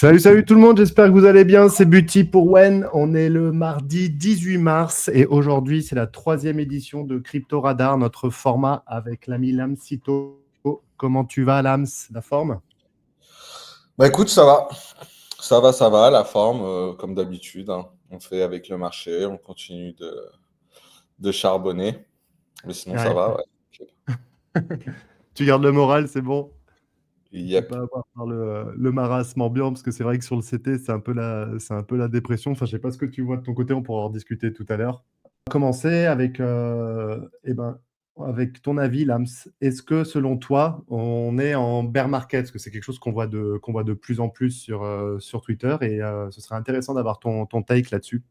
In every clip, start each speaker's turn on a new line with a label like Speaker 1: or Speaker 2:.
Speaker 1: Salut tout le monde, j'espère que vous allez bien. C'est Buty pour Wen. On est le mardi 18 mars et aujourd'hui, c'est la troisième édition de Crypto Radar, notre format avec l'ami Lams Sito. Comment tu vas, Lams? La forme?
Speaker 2: Bah écoute, ça va, la forme, comme d'habitude, hein. On fait avec le marché, on continue de charbonner, mais sinon ça
Speaker 1: Ouais.
Speaker 2: va, ouais.
Speaker 1: Tu gardes le moral, c'est bon. T'es
Speaker 2: Yep.
Speaker 1: pas avoir par le marasme ambiant, parce que c'est vrai que sur le CT, c'est un peu la dépression. Enfin, je sais pas ce que tu vois de ton côté, on pourra en discuter tout à l'heure. On va commencer avec ton avis, Lams. Est-ce que selon toi, on est en bear market? Parce que c'est quelque chose qu'on voit de plus en plus sur Twitter et ce serait intéressant d'avoir ton take là-dessus.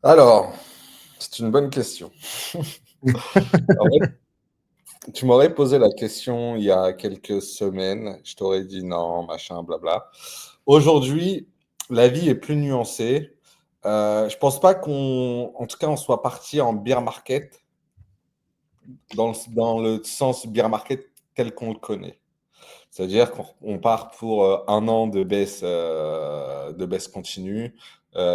Speaker 2: Alors, c'est une bonne question. En fait, tu m'aurais posé la question il y a quelques semaines, je t'aurais dit non, machin, blabla. Aujourd'hui, la vie est plus nuancée. Je pense pas en tout cas, on soit parti en bear market dans le sens bear market tel qu'on le connaît. C'est-à-dire qu'on part pour un an de baisse continue,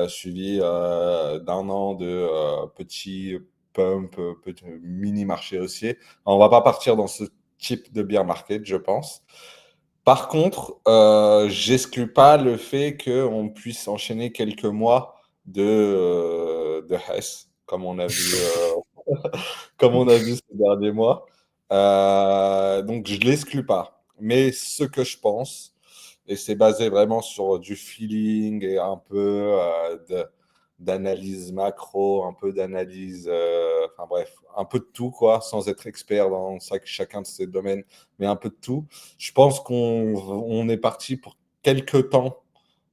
Speaker 2: suivi d'un an de petits pump, mini marché haussier. On va pas partir dans ce type de bear market, je pense. Par contre, j'exclus pas le fait qu'on puisse enchaîner quelques mois de hess, comme on a vu ces derniers mois. Donc, je ne l'exclus pas. Mais ce que je pense, et c'est basé vraiment sur du feeling et un peu d'analyse macro, un peu d'analyse, enfin bref, un peu de tout, quoi, sans être expert dans chacun de ces domaines, mais un peu de tout. Je pense qu'on est parti pour quelques temps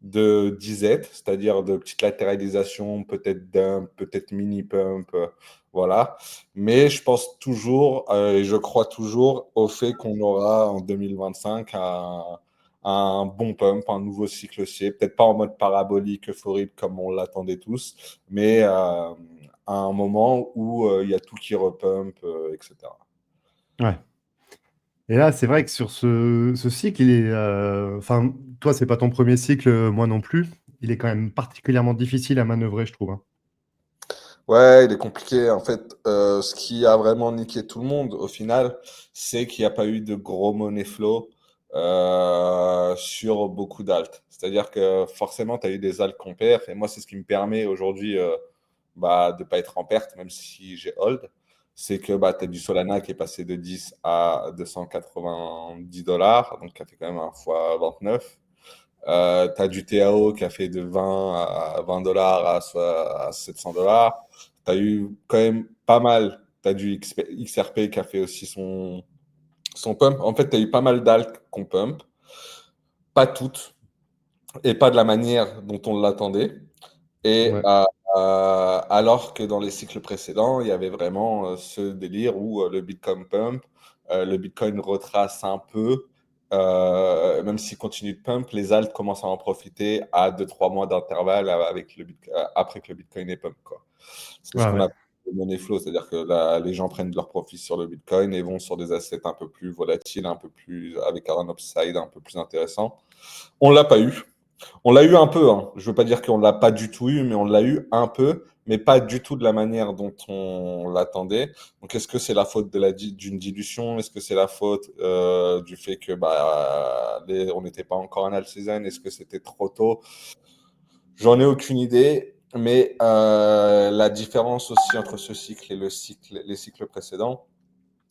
Speaker 2: de disette, c'est-à-dire de petite latéralisation, peut-être dump, peut-être mini pump, voilà. Mais je pense toujours, et je crois toujours au fait qu'on aura en 2025 un bon pump, un nouveau cycle haussier, peut-être pas en mode parabolique, euphorique comme on l'attendait tous, mais à un moment où il y a tout qui repump, etc.
Speaker 1: Ouais. Et là, c'est vrai que sur ce cycle, il est, enfin, toi, c'est pas ton premier cycle, moi non plus. Il est quand même particulièrement difficile à manœuvrer, je trouve, hein.
Speaker 2: Ouais, il est compliqué. En fait, ce qui a vraiment niqué tout le monde au final, c'est qu'il n'y a pas eu de gros money flow sur beaucoup d'alts. C'est-à-dire que forcément, tu as eu des alts qu'on perd. Et moi, c'est ce qui me permet aujourd'hui de ne pas être en perte, même si j'ai hold. C'est que tu as du Solana qui est passé de 10 à 290 $, donc qui a fait quand même un fois 29. Tu as du TAO qui a fait de 20 à 20 dollars à 700 dollars. Tu as eu quand même pas mal. Tu as du XRP qui a fait aussi son pump. En fait, tu as eu pas mal d'alts qu'on pump. Pas toutes et pas de la manière dont on l'attendait. Et
Speaker 1: Ouais.
Speaker 2: alors que dans les cycles précédents, il y avait vraiment ce délire où le Bitcoin pump, le Bitcoin retrace un peu, même s'il continue de pump, les alts commencent à en profiter à 2-3 mois d'intervalle après que le Bitcoin est pump, quoi. C'est ce
Speaker 1: Ouais,
Speaker 2: qu'on
Speaker 1: ouais.
Speaker 2: appelle le money flow, c'est-à-dire que là, les gens prennent de leur profit sur le Bitcoin et vont sur des assets un peu plus volatiles, un peu plus avec un upside un peu plus intéressant. On l'a pas eu. On l'a eu un peu, hein. Je veux pas dire qu'on l'a pas du tout eu, mais on l'a eu un peu, mais pas du tout de la manière dont on l'attendait. Donc, est-ce que c'est la faute d'une dilution? Est-ce que c'est la faute du fait que on n'était pas encore en all season? Est-ce que c'était trop tôt? J'en ai aucune idée, mais la différence aussi entre ce cycle et les cycles précédents,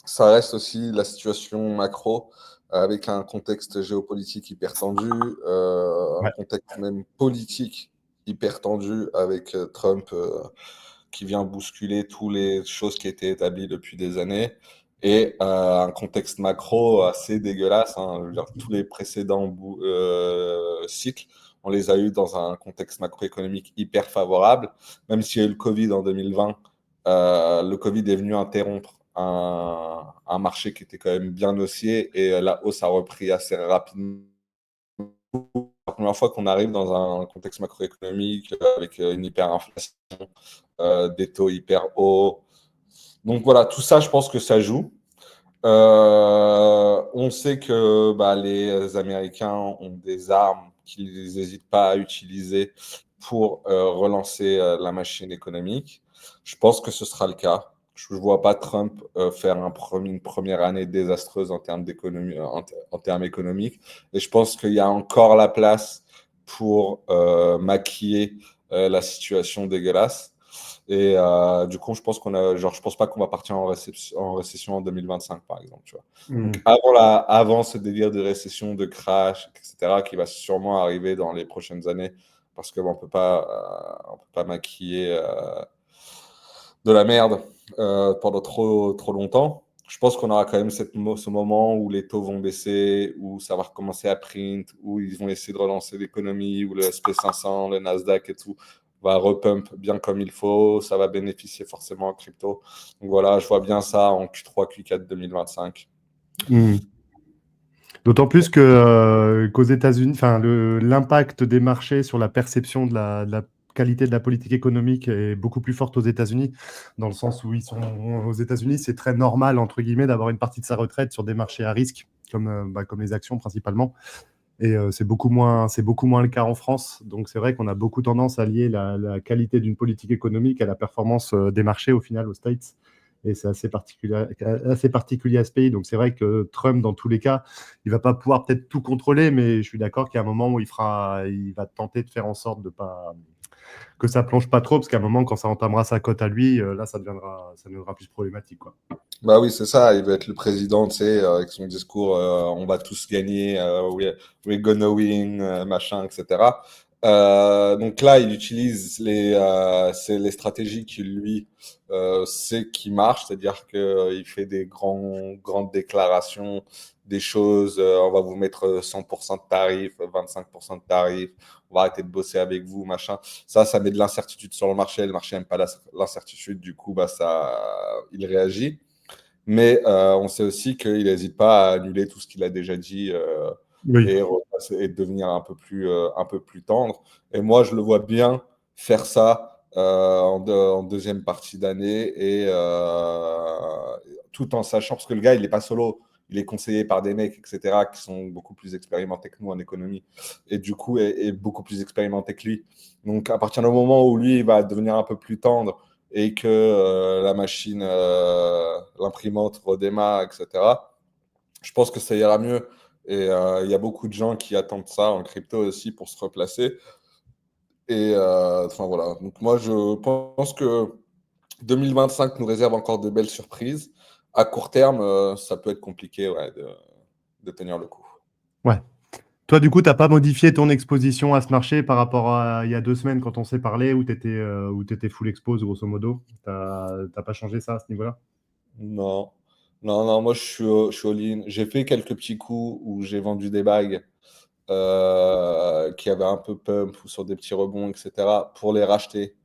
Speaker 2: ça reste aussi la situation macro avec un contexte géopolitique hyper tendu, un
Speaker 1: Ouais.
Speaker 2: contexte même politique hyper tendu avec Trump qui vient bousculer toutes les choses qui étaient établies depuis des années et un contexte macro assez dégueulasse, hein. Je veux dire, tous les précédents cycles, on les a eus dans un contexte macroéconomique hyper favorable, même s'il y a eu le Covid en 2020. Le Covid est venu interrompre un marché qui était quand même bien haussier et la hausse a repris assez rapidement. La première fois qu'on arrive dans un contexte macroéconomique avec une hyperinflation, des taux hyper hauts. Donc voilà, tout ça, je pense que ça joue. On sait que les Américains ont des armes qu'ils n'hésitent pas à utiliser pour relancer la machine économique. Je pense que ce sera le cas. Je ne vois pas Trump faire une première année désastreuse en termes d'économie, en termes économiques. Et je pense qu'il y a encore la place pour maquiller la situation dégueulasse. Et du coup, je pense pas qu'on va partir en récession en 2025, par exemple. Tu vois. Donc,
Speaker 1: Mm.
Speaker 2: avant ce délire de récession, de crash, etc., qui va sûrement arriver dans les prochaines années, parce qu'on on peut pas maquiller de la merde pendant trop longtemps. Je pense qu'on aura quand même ce moment où les taux vont baisser, où ça va recommencer à print, où ils vont essayer de relancer l'économie, où le SP 500, le Nasdaq et tout va repump bien comme il faut. Ça va bénéficier forcément en crypto. Donc voilà, je vois bien ça en Q3, Q4 2025.
Speaker 1: Mm. D'autant plus qu'aux États-Unis, enfin, l'impact des marchés sur la perception de la qualité de la politique économique est beaucoup plus forte aux États-Unis, dans le sens où aux États-Unis, c'est très normal, entre guillemets, d'avoir une partie de sa retraite sur des marchés à risque, comme les actions principalement. Et c'est beaucoup moins le cas en France. Donc c'est vrai qu'on a beaucoup tendance à lier la qualité d'une politique économique à la performance des marchés au final aux States. Et c'est assez particulier à ce pays. Donc c'est vrai que Trump, dans tous les cas, il va pas pouvoir peut-être tout contrôler, mais je suis d'accord qu'il y a un moment où il va tenter de faire en sorte de pas que ça plonge pas trop, parce qu'à un moment, quand ça entamera sa cote à lui, là, ça deviendra plus problématique, quoi.
Speaker 2: Bah oui, c'est ça, il veut être le président, tu sais, avec son discours, on va tous gagner, we're gonna win, machin, etc. Donc là, il utilise c'est les stratégies qu'il, lui, sait qui marchent, c'est-à-dire qu'il fait des grandes déclarations, des choses, on va vous mettre 100% de tarifs, 25% de tarifs, on va arrêter de bosser avec vous, machin. Ça met de l'incertitude sur le marché n'aime pas l'incertitude, du coup, il réagit. Mais on sait aussi qu'il n'hésite pas à annuler tout ce qu'il a déjà dit
Speaker 1: Oui.
Speaker 2: et devenir un peu plus tendre. Et moi, je le vois bien faire ça en deuxième partie d'année et tout en sachant, parce que le gars, il n'est pas solo. Il est conseillé par des mecs, etc., qui sont beaucoup plus expérimentés que nous en économie et du coup est beaucoup plus expérimenté que lui. Donc, à partir du moment où lui il va devenir un peu plus tendre et que la machine, l'imprimante redémarre, etc., je pense que ça ira mieux. Et il y a beaucoup de gens qui attendent ça en crypto aussi pour se replacer. Et enfin voilà. Donc moi, je pense que 2025 nous réserve encore de belles surprises. À court terme, ça peut être compliqué ouais, de tenir le coup.
Speaker 1: Ouais. Toi, du coup, tu n'as pas modifié ton exposition à ce marché par rapport à il y a 2 semaines quand on s'est parlé, où tu étais full expose, grosso modo. T'as pas changé ça à ce niveau-là?
Speaker 2: Non, non, moi je suis all-in. J'ai fait quelques petits coups où j'ai vendu des bagues qui avaient un peu pump ou sur des petits rebonds, etc., pour les racheter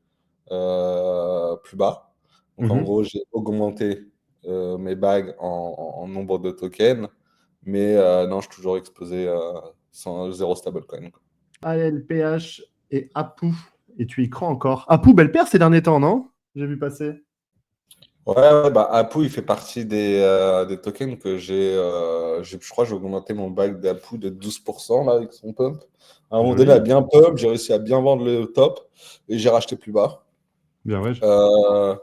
Speaker 2: plus bas. Donc en
Speaker 1: Mhm.
Speaker 2: gros, j'ai augmenté mes bagues en nombre de tokens, mais non, je suis toujours exposé sans zéro stablecoin, quoi.
Speaker 1: ALPH et Apu. Et tu y crois encore. Apu, belle paire ces derniers temps, non? J'ai vu passer.
Speaker 2: Apu, il fait partie des tokens que je crois que j'ai augmenté mon bague d'Apu de 12% là, avec son pump. À un moment donné, il a
Speaker 1: Joli.
Speaker 2: bien pump, j'ai réussi à bien vendre le top et j'ai racheté plus bas.
Speaker 1: Bien, ouais.
Speaker 2: Euh,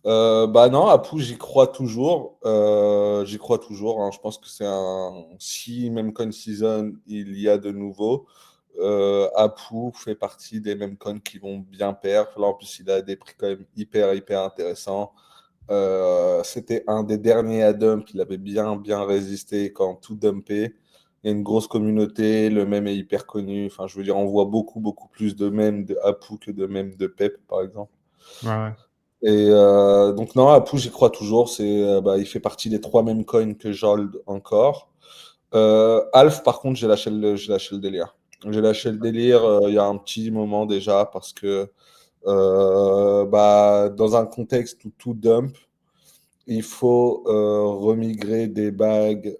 Speaker 2: Bah non, Apu, j'y crois toujours. J'y crois toujours, hein. Je pense que c'est un. Si même coin season, il y a de nouveau. Apu fait partie des mêmes coins qui vont bien perf. Là, en plus, il a des prix quand même hyper intéressants. C'était un des derniers à dump. Il avait bien résisté quand tout dumpait. Il y a une grosse communauté. Le mème est hyper connu. Enfin, je veux dire, on voit beaucoup plus de mèmes de Apu que de mèmes de Pep, par exemple.
Speaker 1: Ouais, ouais.
Speaker 2: Et donc non, Apu, j'y crois toujours. Il fait partie des trois mêmes coins que j'hold encore. Alf, par contre, j'ai lâché le délire. J'ai lâché le délire il y a un petit moment déjà parce que dans un contexte où tout dump, il faut remigrer des bagues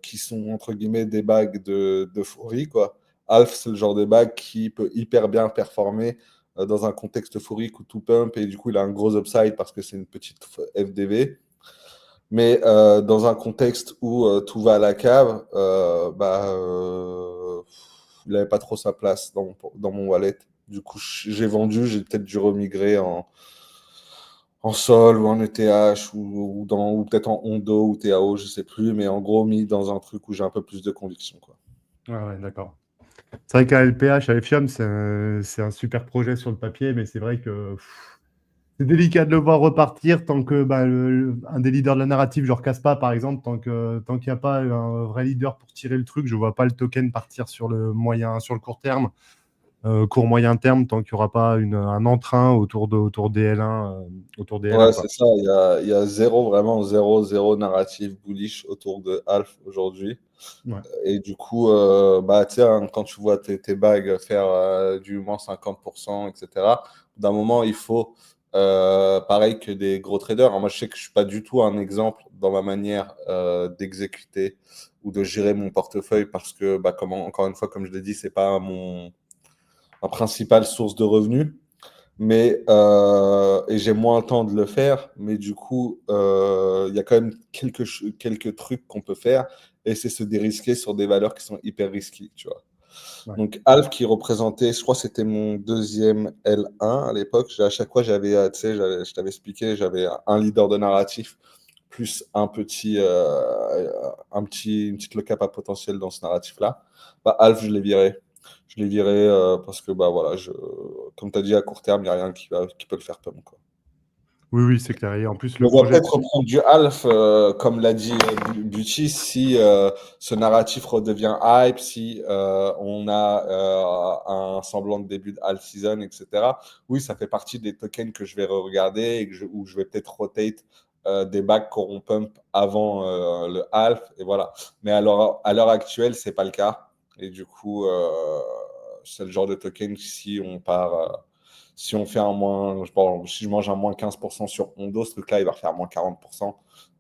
Speaker 2: qui sont entre guillemets des bagues d'euphorie, quoi. Alf, c'est le genre de bague qui peut hyper bien performer dans un contexte euphorique où tout pump et du coup il a un gros upside parce que c'est une petite FDV. Mais dans un contexte où tout va à la cave, il n'avait pas trop sa place dans mon wallet. Du coup, j'ai vendu, j'ai peut-être dû remigrer en Sol ou en ETH ou peut-être en Ondo ou TAO, je sais plus, mais en gros mis dans un truc où j'ai un peu plus de conviction, quoi.
Speaker 1: Ouais, ouais, d'accord. C'est vrai qu'à LPH, à Efium, c'est un super projet sur le papier, mais c'est vrai que c'est délicat de le voir repartir tant que un des leaders de la narrative, genre Caspa par exemple, tant qu'il n'y a pas un vrai leader pour tirer le truc, je vois pas le token partir sur le court terme, court moyen terme, tant qu'il n'y aura pas un entrain autour des L1, autour des L1
Speaker 2: Ouais,
Speaker 1: quoi.
Speaker 2: c'est ça. Il y a zéro, vraiment zéro narrative bullish autour de Alf aujourd'hui.
Speaker 1: Ouais.
Speaker 2: Et du coup, tu sais, hein, quand tu vois tes bagues faire du moins 50%, etc., d'un moment, il faut, pareil que des gros traders. Alors, moi, je sais que je suis pas du tout un exemple dans ma manière d'exécuter ou de gérer mon portefeuille parce que, encore une fois, comme je l'ai dit, c'est pas ma principale source de revenus. Mais et j'ai moins le temps de le faire, mais du coup, il y a quand même quelques trucs qu'on peut faire, et c'est se dérisquer sur des valeurs qui sont hyper risquées, tu vois.
Speaker 1: Ouais.
Speaker 2: Donc Alf qui représentait, je crois que c'était mon deuxième L1 à l'époque. À chaque fois, j'avais, tu sais, je t'avais expliqué, j'avais un leader de narratif plus une petite lock-up à potentiel dans ce narratif-là. Alf, je l'ai viré. Je l'ai viré parce que, voilà, comme tu as dit, à court terme, il n'y a rien qui peut le faire pump, quoi.
Speaker 1: Oui, oui, c'est clair. Et en plus, le
Speaker 2: On va
Speaker 1: projet.
Speaker 2: peut-être reprendre du Alf, comme l'a dit Bucci, si ce narratif redevient hype, si on a un semblant de début de Alf season, etc. Oui, ça fait partie des tokens que je vais regarder et où je vais peut-être rotate des bacs qu'on pump avant le Alf, et voilà. Mais à l'heure actuelle, c'est pas le cas. Et du coup, c'est le genre de token, si on fait un moins, si je mange un moins 15% sur Ondo, ce truc-là, il va refaire moins 40%.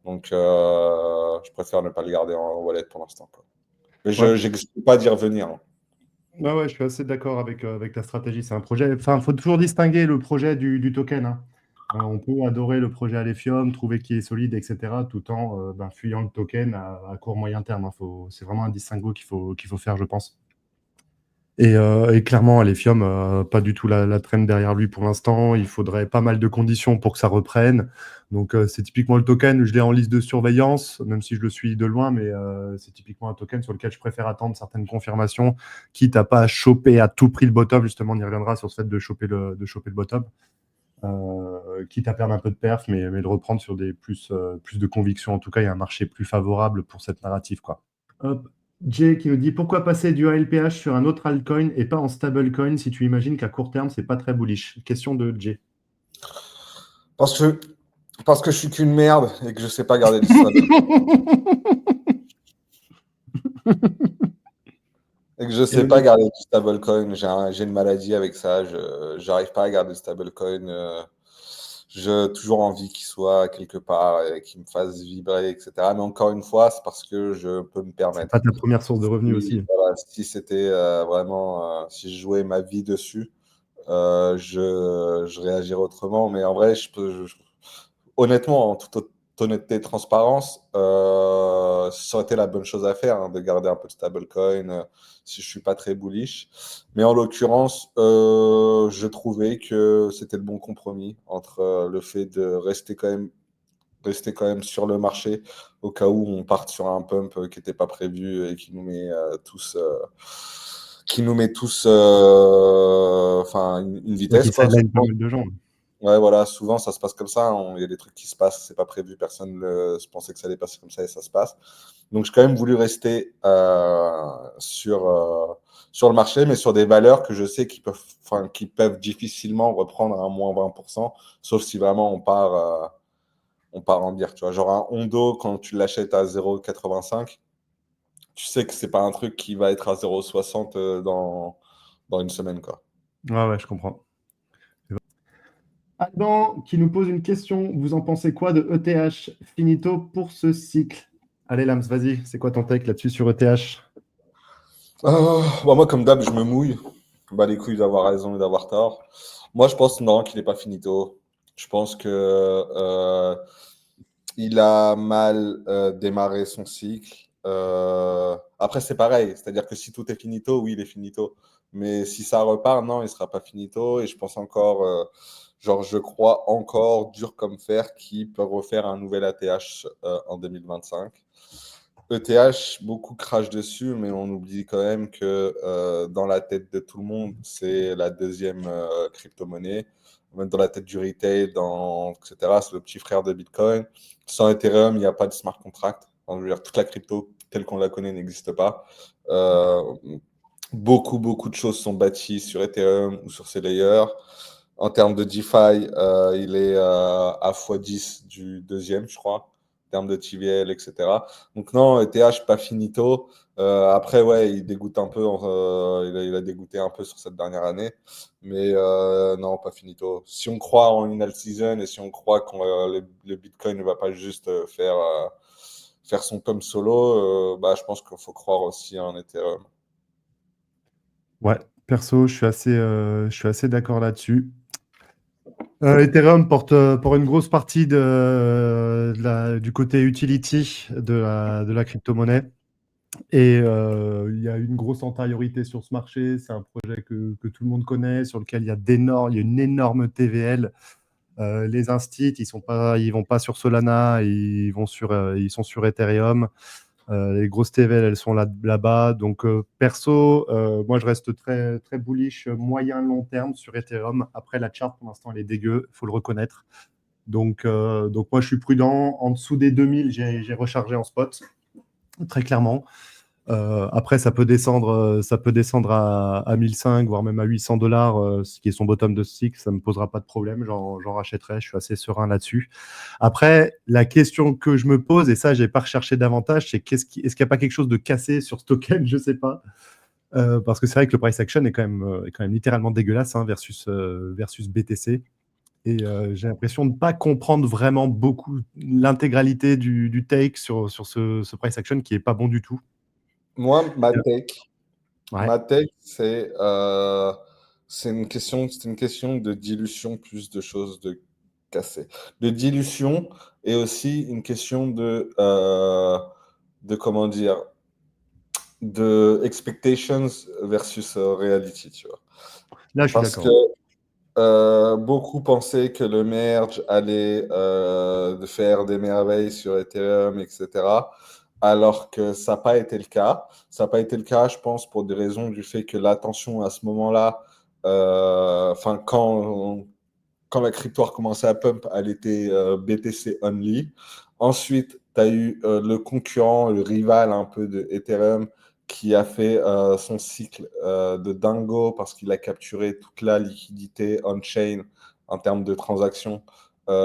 Speaker 2: Donc, je préfère ne pas le garder en wallet pour l'instant, quoi. Mais
Speaker 1: Ouais.
Speaker 2: je n'exclus pas d'y revenir, hein.
Speaker 1: Ouais, ouais, je suis assez d'accord avec ta stratégie. C'est un projet. Enfin, il faut toujours distinguer le projet du token, hein. On peut adorer le projet Alephium, trouver qu'il est solide, etc., tout en fuyant le token à court moyen terme, hein. C'est vraiment un distinguo qu'il faut faire, je pense. Et clairement, Alephium, pas du tout la traîne derrière lui pour l'instant. Il faudrait pas mal de conditions pour que ça reprenne. Donc, c'est typiquement le token, je l'ai en liste de surveillance, même si je le suis de loin, mais c'est typiquement un token sur lequel je préfère attendre certaines confirmations, quitte à pas choper à tout prix le bottom. Justement, on y reviendra sur ce fait de choper le bottom, quitte à perdre un peu de perf, mais de reprendre sur des plus de conviction. En tout cas, il y a un marché plus favorable pour cette narrative, quoi. Hop. Jay qui nous dit pourquoi passer du ALPH sur un autre altcoin et pas en stablecoin si tu imagines qu'à court terme, c'est pas très bullish. Question de Jay.
Speaker 2: Parce que, parce que je suis qu'une merde et que je sais pas garder du stable. Et que je
Speaker 1: Et
Speaker 2: sais
Speaker 1: le
Speaker 2: pas
Speaker 1: mec,
Speaker 2: garder du stablecoin. J'ai une maladie avec ça. J'arrive pas à garder du stablecoin. J'ai toujours envie qu'il soit quelque part et qu'il me fasse vibrer, etc. Mais encore une fois, c'est parce que je peux me
Speaker 1: c'est pas
Speaker 2: permettre.
Speaker 1: ta première source de revenus
Speaker 2: Si,
Speaker 1: aussi.
Speaker 2: voilà, si c'était vraiment, si je jouais ma vie dessus, je réagirais autrement. Mais en vrai, honnêtement, en toute honnêteté et transparence, ça aurait été la bonne chose à faire, hein, de garder un peu de stablecoin si je suis pas très bullish. Mais en l'occurrence, je trouvais que c'était le bon compromis entre le fait de rester quand même sur le marché au cas où on parte sur un pump qui n'était pas prévu et qui nous met tous une
Speaker 1: Ouais, qui
Speaker 2: vitesse, quoi.
Speaker 1: sideline pas mal de gens.
Speaker 2: Ouais, voilà, souvent ça se passe comme ça, hein. Il y a des trucs qui se passent, c'est pas prévu, personne ne se pensait que ça allait passer comme ça et ça se passe. Donc j'ai quand même voulu rester sur le marché, mais sur des valeurs que je sais qui peuvent difficilement reprendre un moins 20%, sauf si vraiment on part en bière. Tu vois, genre un Hondo, quand tu l'achètes à 0,85, tu sais que c'est pas un truc qui va être à 0,60 dans une semaine, quoi.
Speaker 1: Ouais, ouais, je comprends. Adam qui nous pose une question. Vous en pensez quoi de ETH finito pour ce cycle? Allez, Lams, vas-y. C'est quoi ton take là-dessus sur ETH?
Speaker 2: Moi, comme d'hab, je me mouille. Les couilles d'avoir raison et d'avoir tort. Moi, je pense non, qu'il n'est pas finito. Je pense que il a mal démarré son cycle. Après, c'est pareil, c'est-à-dire que si tout est finito, oui, il est finito. Mais si ça repart, non, il ne sera pas finito. Et je pense encore, genre, je crois encore, dur comme fer, qu'il peut refaire un nouvel ATH en 2025. ETH, beaucoup crachent dessus, mais on oublie quand même que dans la tête de tout le monde, c'est la deuxième crypto-monnaie. Même dans la tête du retail, etc. C'est le petit frère de Bitcoin. Sans Ethereum, il n'y a pas de smart contract. Enfin, je veux dire, toute la crypto telle qu'on la connaît n'existe pas. Euh, beaucoup de choses sont bâties sur Ethereum ou sur ses layers. En termes de DeFi, il est à x10 du deuxième, je crois, en termes de TVL, etc. Donc non, ETH, pas finito. Après, ouais, il dégoûte un peu, il a dégoûté un peu sur cette dernière année. Mais non, pas finito. Si on croit en une alt season et si on croit que le Bitcoin ne va pas juste faire son pump solo, bah, je pense qu'il faut croire aussi en Ethereum.
Speaker 1: Ouais, perso, je suis assez d'accord là-dessus. Ethereum porte une grosse partie du côté utility de la crypto-monnaie. Et il y a une grosse antériorité sur ce marché. C'est un projet que tout le monde connaît, sur lequel il y a une énorme TVL. Les instits, ils vont pas sur Solana, ils sont sur Ethereum. Les grosses TVL, elles sont là-bas. Donc, perso, moi, je reste très, très bullish moyen-long terme sur Ethereum. Après, la chart, pour l'instant, elle est dégueu, il faut le reconnaître. Donc, moi, je suis prudent. En dessous des 2000, j'ai rechargé en spot, très clairement. Après, ça peut descendre à 1005, voire même à 800 dollars, ce qui est son bottom de cycle. Ça ne me posera pas de problème. J'en rachèterai. Je suis assez serein là-dessus. Après, la question que je me pose, et ça, je n'ai pas recherché davantage, c'est est-ce qu'il n'y a pas quelque chose de cassé sur ce token? Je ne sais pas. Parce que c'est vrai que le price action est quand même littéralement dégueulasse, hein, versus BTC. Et j'ai l'impression de ne pas comprendre vraiment beaucoup l'intégralité du take sur ce price action qui n'est pas bon du tout.
Speaker 2: Moi,
Speaker 1: Ouais.
Speaker 2: ma take, c'est une question de dilution plus de choses de casser. De dilution et aussi une question de comment dire, de expectations versus reality, tu vois.
Speaker 1: Là, je suis
Speaker 2: Parce que
Speaker 1: d'accord.
Speaker 2: beaucoup pensaient que le merge allait de faire des merveilles sur Ethereum, etc. Alors que ça n'a pas été le cas. Ça n'a pas été le cas, je pense, pour des raisons du fait que l'attention à ce moment-là, enfin, quand la crypto a commencé à pump, elle était BTC only. Ensuite, tu as eu le concurrent, le rival un peu de Ethereum qui a fait son cycle de dingo parce qu'il a capturé toute la liquidité on-chain en termes de transactions.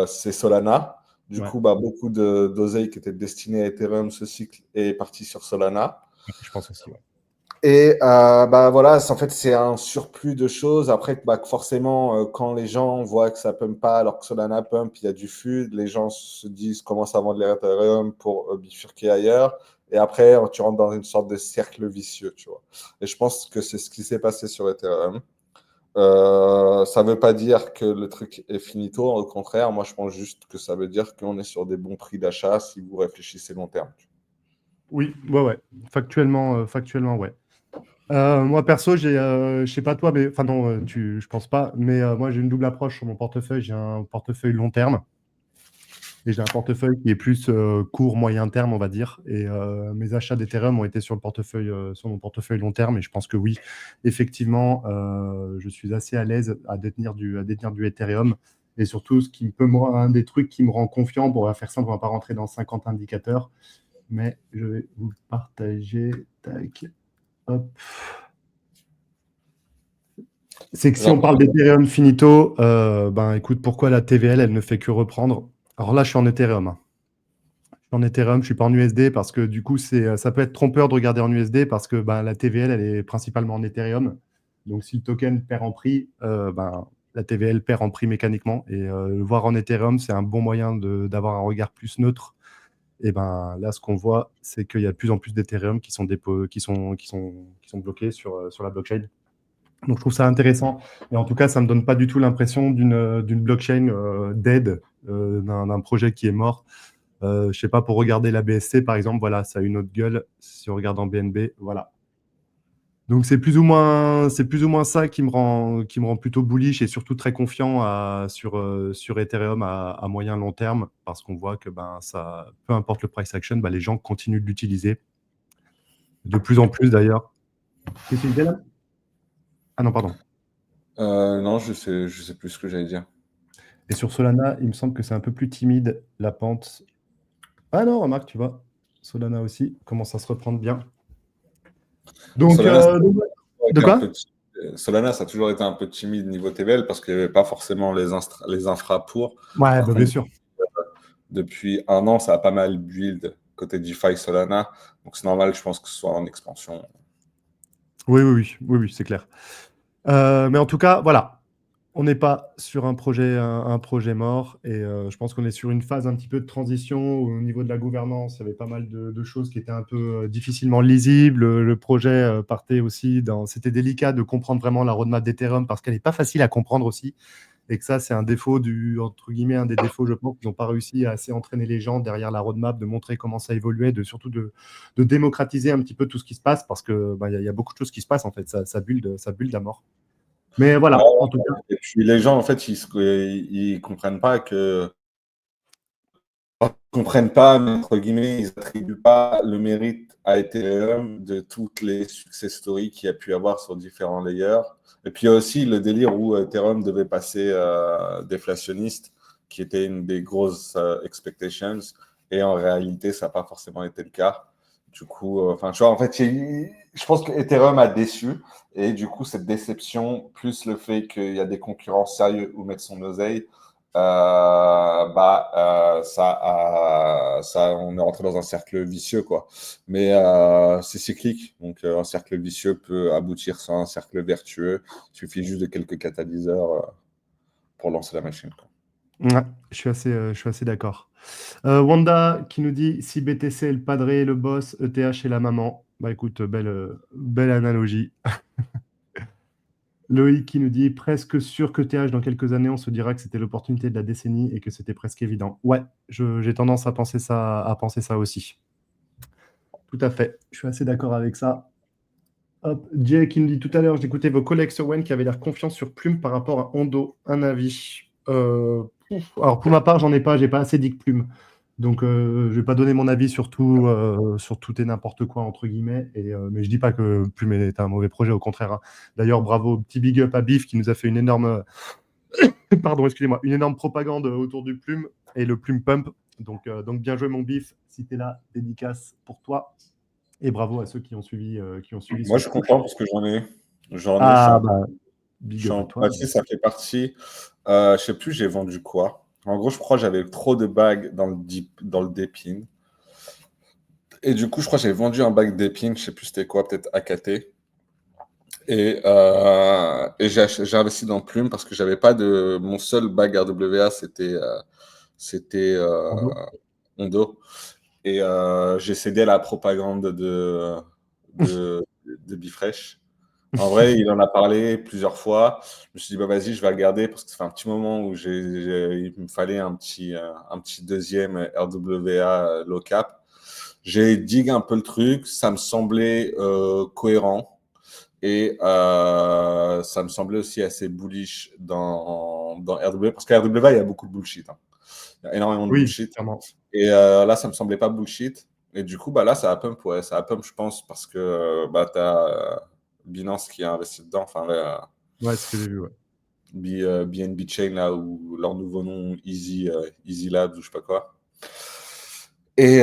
Speaker 2: C'est Solana. Du
Speaker 1: Ouais.
Speaker 2: coup, bah, beaucoup d'oseille qui était destiné à Ethereum, ce cycle est parti sur Solana.
Speaker 1: Je pense aussi, ouais.
Speaker 2: Et bah voilà, en fait, c'est un surplus de choses. Après, bah, forcément, quand les gens voient que ça pump pas alors que Solana pump, il y a du FUD, les gens se disent, commencent à vendre les Ethereum pour bifurquer ailleurs. Et après, tu rentres dans une sorte de cercle vicieux, tu vois. Et je pense que c'est ce qui s'est passé sur Ethereum. Ça ne veut pas dire que le truc est finito. Au contraire, moi, je pense juste que ça veut dire qu'on est sur des bons prix d'achat si vous réfléchissez long terme.
Speaker 1: Oui, ouais, ouais. Factuellement, ouais. Moi, perso, je sais pas toi, mais enfin non, je pense pas, mais moi j'ai une double approche sur mon portefeuille. J'ai un portefeuille long terme et j'ai un portefeuille qui est plus court, moyen terme, on va dire. Et mes achats d'Ethereum ont été sur mon portefeuille long terme. Et je pense que oui, effectivement, je suis assez à l'aise à détenir du Ethereum. Et surtout, un des trucs qui me rend confiant, pour faire simple, on va pas rentrer dans 50 indicateurs, mais je vais vous partager. Tac, hop. C'est que si on
Speaker 2: Genre,
Speaker 1: parle d'Ethereum finito, ben écoute, pourquoi la TVL, elle ne fait que reprendre? Alors là, je suis en Ethereum, hein. Je suis en Ethereum, je suis pas en USD parce que du coup, ça peut être trompeur de regarder en USD parce que ben, la TVL, elle est principalement en Ethereum. Donc si le token perd en prix, ben, la TVL perd en prix mécaniquement. Et le voir en Ethereum, c'est un bon moyen d'avoir un regard plus neutre. Et ben là, ce qu'on voit, c'est qu'il y a de plus en plus d'Ethereum qui sont bloqués sur la blockchain. Donc, je trouve ça intéressant. Et en tout cas, ça ne me donne pas du tout l'impression d'une blockchain dead, d'un projet qui est mort. Je sais pas, pour regarder la BSC, par exemple, voilà, ça a une autre gueule. Si on regarde en BNB, voilà. Donc c'est plus ou moins ça qui me rend plutôt bullish et surtout très confiant sur Ethereum à moyen long terme, parce qu'on voit que ben, ça, peu importe le price action, ben, les gens continuent de l'utiliser. De plus en plus d'ailleurs. Qu'est-ce que tu disais là? Ah non, pardon.
Speaker 2: Non, je sais plus ce que j'allais dire.
Speaker 1: Et sur Solana, il me semble que c'est un peu plus timide, la pente. Ah non, remarque, tu vois, Solana aussi commence à se reprendre bien. Donc,
Speaker 2: Solana, ça a
Speaker 1: de
Speaker 2: été un
Speaker 1: quoi?
Speaker 2: peu Solana, ça a toujours été un peu timide niveau TVL parce qu'il n'y avait pas forcément les infras pour.
Speaker 1: Ouais,
Speaker 2: Par
Speaker 1: bah, bien
Speaker 2: contre,
Speaker 1: sûr.
Speaker 2: depuis un an, ça a pas mal build côté DeFi Solana. Donc c'est normal, je pense que ce soit en expansion.
Speaker 1: Oui, c'est clair. Mais en tout cas, voilà, on n'est pas sur un projet mort et je pense qu'on est sur une phase un petit peu de transition où, au niveau de la gouvernance. Il y avait pas mal de choses qui étaient un peu difficilement lisibles. Le projet partait aussi dans. C'était délicat de comprendre vraiment la roadmap d'Ethereum parce qu'elle n'est pas facile à comprendre aussi. Et que ça, c'est un défaut entre guillemets, un des défauts, je pense, qu'ils n'ont pas réussi à assez entraîner les gens derrière la roadmap, de montrer comment ça évoluait, surtout de démocratiser un petit peu tout ce qui se passe, parce que bah, y a beaucoup de choses qui se passent, en fait, ça build à mort. Mais
Speaker 2: Ouais,
Speaker 1: voilà, en tout cas.
Speaker 2: et puis les gens, en fait, ils comprennent pas que ils comprennent pas, mais entre guillemets, ils attribuent pas le mérite à Ethereum de toutes les success stories qu'il y a pu avoir sur différents layers. Et puis il y a aussi le délire où Ethereum devait passer déflationniste, qui était une des grosses expectations. Et en réalité, ça n'a pas forcément été le cas. Du coup, enfin, tu vois, en fait, je pense que Ethereum a déçu. Et du coup, cette déception, plus le fait qu'il y a des concurrents sérieux où mettre son oseille, on est rentré dans un cercle vicieux, quoi. Mais c'est cyclique, donc un cercle vicieux peut aboutir sur un cercle vertueux. Il suffit juste de quelques catalyseurs pour lancer la machine, quoi.
Speaker 1: Ouais, je suis assez d'accord. Wanda qui nous dit si BTC est le padré, le boss, ETH est la maman. Bah écoute, belle analogie. Loïc qui nous dit presque sûr que TH dans quelques années, on se dira que c'était l'opportunité de la décennie et que c'était presque évident. Ouais, j'ai tendance à penser ça aussi. Tout à fait, je suis assez d'accord avec ça. Hop, Jay qui nous dit tout à l'heure, j'écoutais vos collègues sur Wen qui avaient l'air confiants sur Plume par rapport à Hondo. Un avis. Alors pour ma part, j'en ai pas, j'ai pas assez dit que Plume. Donc je vais pas donner mon avis sur tout et n'importe quoi entre guillemets. Mais je dis pas que Plume est un mauvais projet, au contraire, hein. D'ailleurs, bravo, petit big up à Biff qui nous a fait une énorme, pardon, excusez-moi, une énorme propagande autour du Plume et le Plume Pump. Donc bien joué mon Biff, si t'es là, dédicace pour toi. Et bravo à ceux qui ont suivi
Speaker 2: Moi,
Speaker 1: ce
Speaker 2: je suis
Speaker 1: push.
Speaker 2: content parce que je suis
Speaker 1: Ah
Speaker 2: un peu,
Speaker 1: bah, big up à toi.
Speaker 2: ça fait partie. Je sais plus, j'ai vendu quoi. En gros, je crois que j'avais trop de bagues dans le Dépine. Et du coup, je crois que j'avais vendu un bague d'Épine, je sais plus c'était quoi, peut-être AKT. Et j'ai investi dans Plume parce que j'avais pas de. Mon seul bag RWA, c'était
Speaker 1: Bravo.
Speaker 2: Hondo. Et j'ai cédé à la propagande de Bifresh. En vrai, il en a parlé plusieurs fois. Je me suis dit, bah, vas-y, je vais regarder parce que ça fait un petit moment où il me fallait un petit deuxième RWA low cap. J'ai dig un peu le truc, ça me semblait cohérent et ça me semblait aussi assez bullish dans RWA parce qu'à RWA, il y a beaucoup de bullshit, hein. Il y a énormément de
Speaker 1: Oui,
Speaker 2: bullshit.
Speaker 1: clairement.
Speaker 2: Et là, ça me semblait pas bullshit. Et du coup, bah là, ça a pump, ouais, ça a pump, je pense, parce que bah, tu as Binance qui a investi dedans, enfin,
Speaker 1: Ouais, ce que j'ai vu, ouais.
Speaker 2: BNB Chain, là, ou leur nouveau nom, Easy Labs, ou je sais pas quoi. Et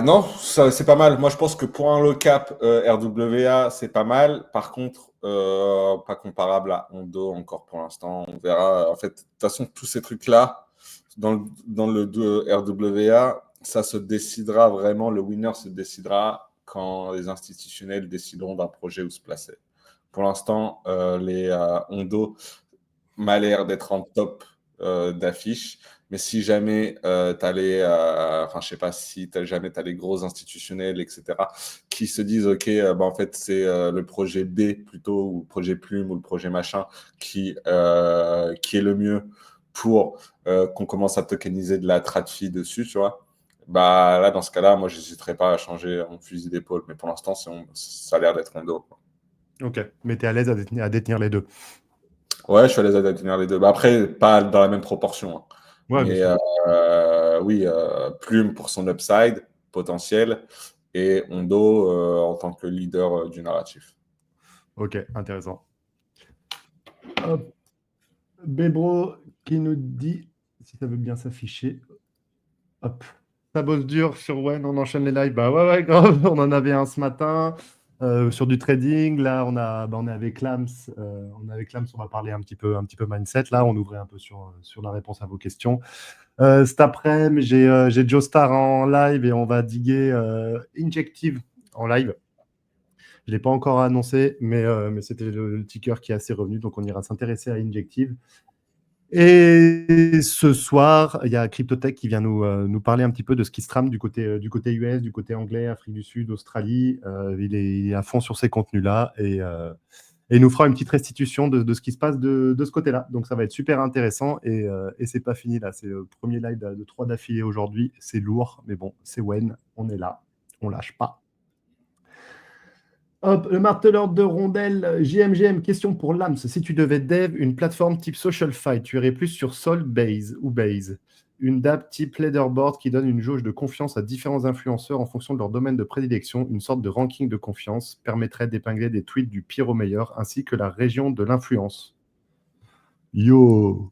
Speaker 2: non, c'est pas mal. Moi, je pense que pour un low cap RWA, c'est pas mal. Par contre, pas comparable à Hondo encore pour l'instant. On verra. En fait, de toute façon, tous ces trucs-là, dans le RWA, ça se décidera vraiment. Le winner se décidera quand les institutionnels décideront d'un projet où se placer. Pour l'instant, les Hondo m'a l'air d'être en top d'affiche. Mais si jamais tu as les, enfin, je sais pas si jamais tu as les gros institutionnels, etc., qui se disent, OK, bah, en fait, c'est le projet B plutôt, ou le projet Plume, ou le projet machin, qui est le mieux pour qu'on commence à tokeniser de la TradFi dessus, tu vois. bah là, dans ce cas-là, moi, j'hésiterais pas à changer mon fusil d'épaule. Mais pour l'instant, ça a l'air d'être Hondo, quoi.
Speaker 1: Ok, mais tu es à l'aise à détenir les deux.
Speaker 2: Ouais, je suis à l'aise à tenir les deux. Bah, après, pas dans la même proportion, hein.
Speaker 1: Ouais, bien
Speaker 2: Mais
Speaker 1: sûr.
Speaker 2: oui, Plume pour son upside potentiel et Hondo en tant que leader du narratif.
Speaker 1: Ok, intéressant. Hop, Bébro qui nous dit, si ça veut bien s'afficher, hop, ça bosse dur sur Wen, on enchaîne les lives. Bah ouais, ouais, grave, on en avait un ce matin sur du trading. Là, on est avec Lams. On va parler un petit peu mindset. Là, on ouvrait un peu sur la réponse à vos questions. Cet après-midi, j'ai Joe Star en live et on va diguer Injective en live. Je ne l'ai pas encore annoncé, mais c'était le ticker qui est assez revenu, donc on ira s'intéresser à Injective. Et ce soir, il y a Cryptotech qui vient nous parler un petit peu de ce qui se trame du côté US, du côté anglais, Afrique du Sud, Australie. Il est à fond sur ces contenus-là et il nous fera une petite restitution de ce qui se passe de ce côté-là. Donc ça va être super intéressant et c'est pas fini là. C'est le premier live de 3 d'affilée aujourd'hui. C'est lourd, mais bon, c'est Wen, on est là, on lâche pas. Hop, le marteleur de rondelles, JMGM, question pour Lams. Si tu devais dev une plateforme type Social Fight, tu irais plus sur Sol, Base ou Base? Une DApp type leaderboard qui donne une jauge de confiance à différents influenceurs en fonction de leur domaine de prédilection, une sorte de ranking de confiance, permettrait d'épingler des tweets du pire au meilleur, ainsi que la région de l'influence. Yo!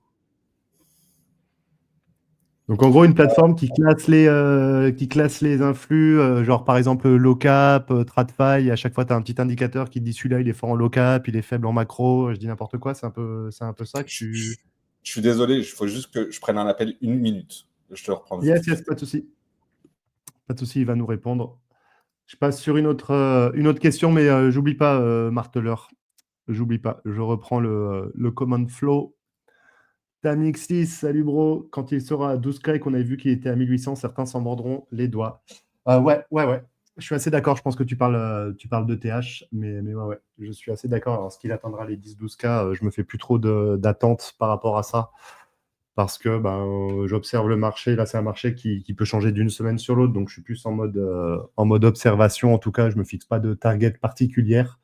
Speaker 1: Donc en gros, une plateforme qui classe les influx, genre par exemple low cap, TradFi, à chaque fois tu as un petit indicateur qui te dit celui-là il est fort en low cap, il est faible en macro, je dis n'importe quoi, c'est un peu ça que
Speaker 2: Je,
Speaker 1: tu.
Speaker 2: je- je suis désolé, il faut juste que je prenne un appel 1 minute. Je te reprends
Speaker 1: Yes,
Speaker 2: vite
Speaker 1: yes,
Speaker 2: fait.
Speaker 1: pas de souci. Pas de souci, il va nous répondre. Je passe sur une autre question, mais j'oublie pas, marteleur. J'oublie pas. Je reprends le command flow. Tamixis, salut bro. Quand il sera à 12K et qu'on avait vu qu'il était à 1800, certains s'en mordront les doigts. Ouais, ouais, ouais. Je suis assez d'accord. Je pense que tu parles de TH, mais ouais, ouais. Je suis assez d'accord. Alors, ce qu'il atteindra les 10-12K, je me fais plus trop d'attentes par rapport à ça. Parce que ben, j'observe le marché. Là, c'est un marché qui peut changer d'une semaine sur l'autre. Donc, je suis plus en mode observation. En tout cas, je me fixe pas de target particulière.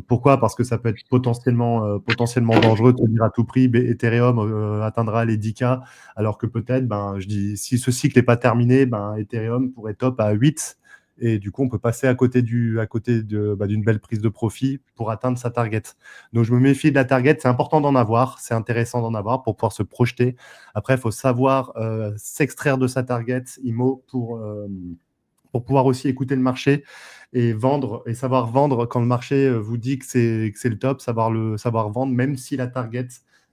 Speaker 1: Pourquoi? Parce que ça peut être potentiellement dangereux de se dire à tout prix, Ethereum atteindra les 10K, alors que peut-être, ben, je dis, si ce cycle n'est pas terminé, ben, Ethereum pourrait top à 8, et du coup, on peut passer d'une belle prise de profit pour atteindre sa target. Donc, je me méfie de la target, c'est important d'en avoir, c'est intéressant d'en avoir pour pouvoir se projeter. Après, il faut savoir s'extraire de sa target, IMO, pour pouvoir aussi écouter le marché et vendre et savoir vendre quand le marché vous dit que c'est le top, savoir vendre même si la target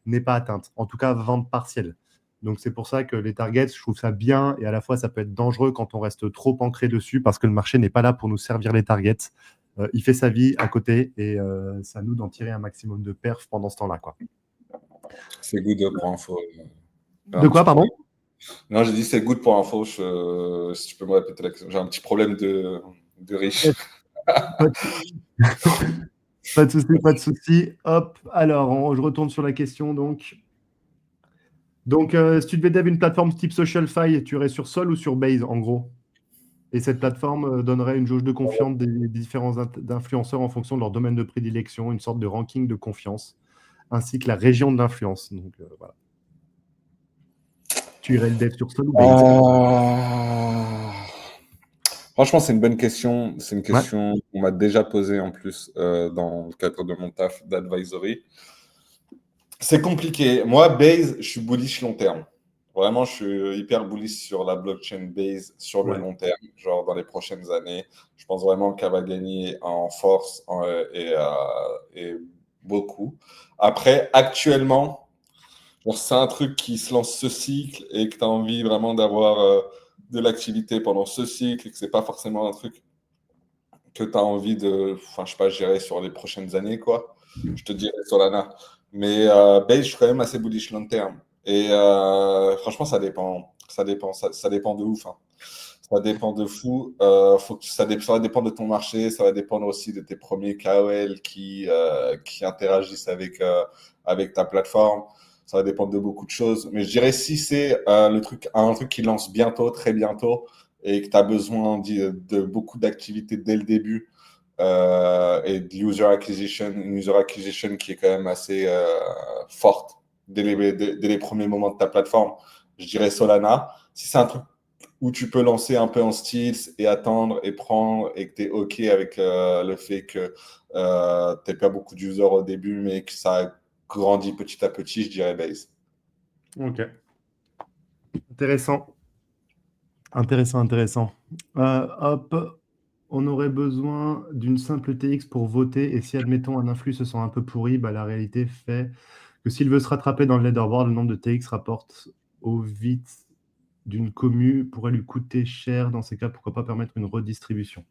Speaker 1: n'est pas atteinte. En tout cas, vente partielle. Donc c'est pour ça que les targets, je trouve ça bien et à la fois ça peut être dangereux quand on reste trop ancré dessus parce que le marché n'est pas là pour nous servir les targets. Il fait sa vie à côté et c'est à nous d'en tirer un maximum de perf pendant ce temps-là, quoi.
Speaker 2: C'est good pour info. J'ai
Speaker 1: De
Speaker 2: un petit
Speaker 1: quoi, pardon?
Speaker 2: problème. Non, j'ai dit c'est good pour info. Si tu peux me répéter la question. J'ai un petit problème de riche.
Speaker 1: Pas de pas de souci, pas de souci. Hop, alors je retourne sur la question donc. Donc, si tu devais dev une plateforme type SocialFi, tu irais sur Sol ou sur Base, en gros? Et cette plateforme donnerait une jauge de confiance des différents influenceurs en fonction de leur domaine de prédilection, une sorte de ranking de confiance, ainsi que la région de l'influence. Donc, voilà. Tu irais le dev sur Sol ou Base?
Speaker 2: Ah. Franchement, c'est une bonne question. C'est une
Speaker 1: Ouais.
Speaker 2: question qu'on m'a déjà posée en plus dans le cadre de mon taf d'advisory. C'est compliqué. Moi, Base, je suis bullish long terme. Vraiment, je suis hyper bullish sur la blockchain Base sur le
Speaker 1: Ouais.
Speaker 2: long terme, genre dans les prochaines années. Je pense vraiment qu'elle va gagner en force et beaucoup. Après, actuellement, genre, c'est un truc qui se lance ce cycle et que tu as envie vraiment d'avoir de l'activité pendant ce cycle et que c'est pas forcément un truc que tu as envie de, enfin, je sais pas, gérer sur les prochaines années, quoi. Je te dirais Solana. Mais Base, je suis quand même assez bullish long terme. Et franchement, ça dépend. Ça dépend de ouf, hein. Ça dépend de fou. Ça va dépendre de ton marché. Ça va dépendre aussi de tes premiers KOL qui interagissent avec ta plateforme. Ça va dépendre de beaucoup de choses. Mais je dirais si c'est un truc qui lance bientôt, très bientôt, et que tu as besoin de beaucoup d'activités dès le début et de une user acquisition qui est quand même assez forte dès les premiers moments de ta plateforme, je dirais Solana. Si c'est un truc où tu peux lancer un peu en style et attendre et prendre et que tu es OK avec le fait que tu n'aies pas beaucoup d'users au début, mais que ça grandit petit à petit, je dirais Base.
Speaker 1: Ok. Intéressant. Intéressant. Hop, on aurait besoin d'une simple TX pour voter. Et si, admettons, un influx se sent un peu pourri, bah, la réalité fait que s'il veut se rattraper dans le leaderboard, le nombre de TX rapporte au vite d'une commu pourrait lui coûter cher. Dans ces cas, pourquoi pas permettre une redistribution?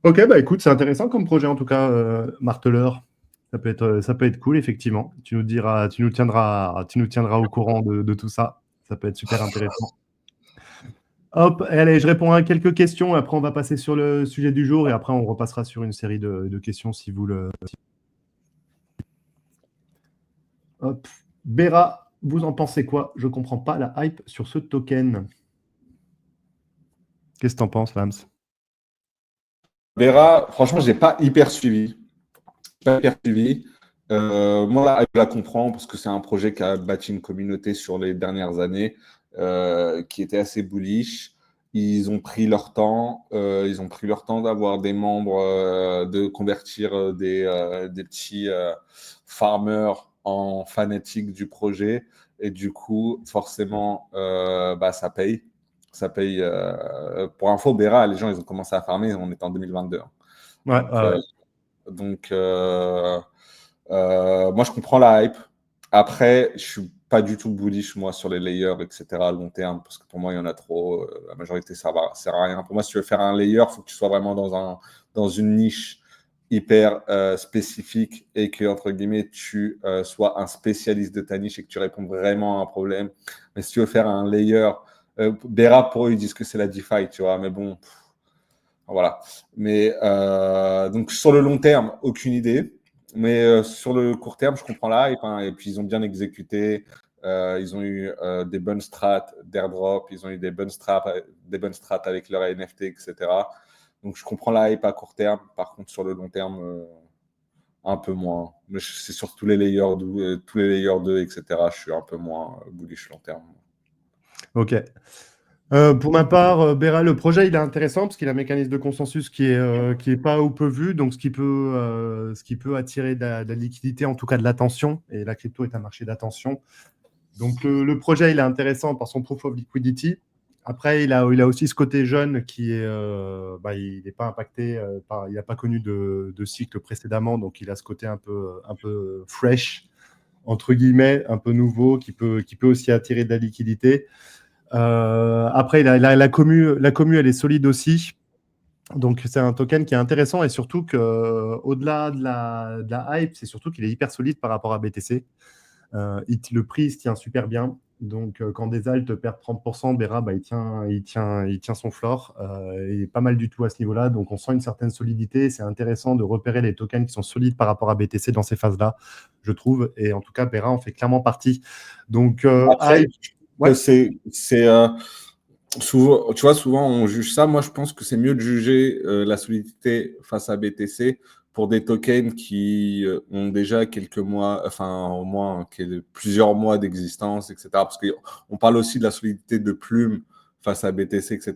Speaker 1: Ok, bah écoute, c'est intéressant comme projet en tout cas, marteleur. Ça peut être cool, effectivement. Tu nous tiendras au courant de tout ça. Ça peut être super intéressant. Hop, allez, je réponds à quelques questions. Après, on va passer sur le sujet du jour et après, on repassera sur une série de questions si vous le. Hop. Bera, vous en pensez quoi? Je comprends pas la hype sur ce token. Qu'est-ce que t'en penses, Lams?
Speaker 2: Vera, franchement, je n'ai pas hyper suivi. Pas hyper suivi. Moi, là, je la comprends parce que c'est un projet qui a bâti une communauté sur les dernières années qui était assez bullish. Ils ont pris leur temps. Ils ont pris leur temps d'avoir des membres, de convertir des petits farmers en fanatiques du projet. Et du coup, forcément, bah, ça paye. Ça paye. Pour info, Bera, les gens, ils ont commencé à farmer, on est en 2022.
Speaker 1: Ouais,
Speaker 2: Donc,
Speaker 1: ouais.
Speaker 2: donc moi, je comprends la hype. Après, je suis pas du tout bullish, moi, sur les layers, etc., à long terme, parce que pour moi, il y en a trop. La majorité, ça sert à rien. Pour moi, si tu veux faire un layer, il faut que tu sois vraiment dans une niche hyper spécifique et que, entre guillemets, tu sois un spécialiste de ta niche et que tu réponds vraiment à un problème. Mais si tu veux faire un layer, Bera, pour eux, ils disent que c'est la DeFi, tu vois, mais bon, voilà. Mais donc, sur le long terme, aucune idée. Mais sur le court terme, je comprends la hype, hein, et puis, ils ont bien exécuté. Ils ont eu des bonnes strats d'airdrop. Ils ont eu des bonnes strats avec leur NFT, etc. Donc, je comprends la hype à court terme. Par contre, sur le long terme, un peu moins. Mais c'est sur tous les layers 2, etc. Je suis un peu moins bullish long terme.
Speaker 1: Ok. Pour ma part, Bera, le projet, il est intéressant parce qu'il a un mécanisme de consensus qui est pas ou peu vu, donc ce qui peut attirer de la liquidité, en tout cas de l'attention. Et la crypto est un marché d'attention. Donc le projet, il est intéressant par son proof of liquidity. Après, il a aussi ce côté jeune qui est, bah, il n'est pas impacté, il n'a pas connu de cycle précédemment, donc il a ce côté un peu fresh, entre guillemets, un peu nouveau, qui peut aussi attirer de la liquidité. Après, la commu, elle est solide aussi. Donc, c'est un token qui est intéressant et surtout qu'au-delà de la hype, c'est surtout qu'il est hyper solide par rapport à BTC. Le prix il se tient super bien. Donc, quand des alts perdent 30%, Bera, bah, il tient son floor. Il est pas mal du tout à ce niveau-là. Donc, on sent une certaine solidité. C'est intéressant de repérer les tokens qui sont solides par rapport à BTC dans ces phases-là, je trouve. Et en tout cas, Bera en fait clairement partie. Donc,
Speaker 2: Après,
Speaker 1: hype. Ouais.
Speaker 2: souvent, tu vois, souvent on juge ça. Moi, je pense que c'est mieux de juger la solidité face à BTC pour des tokens qui ont déjà quelques mois, enfin au moins plusieurs mois d'existence, etc. Parce qu'on parle aussi de la solidité de Plume face à BTC, etc.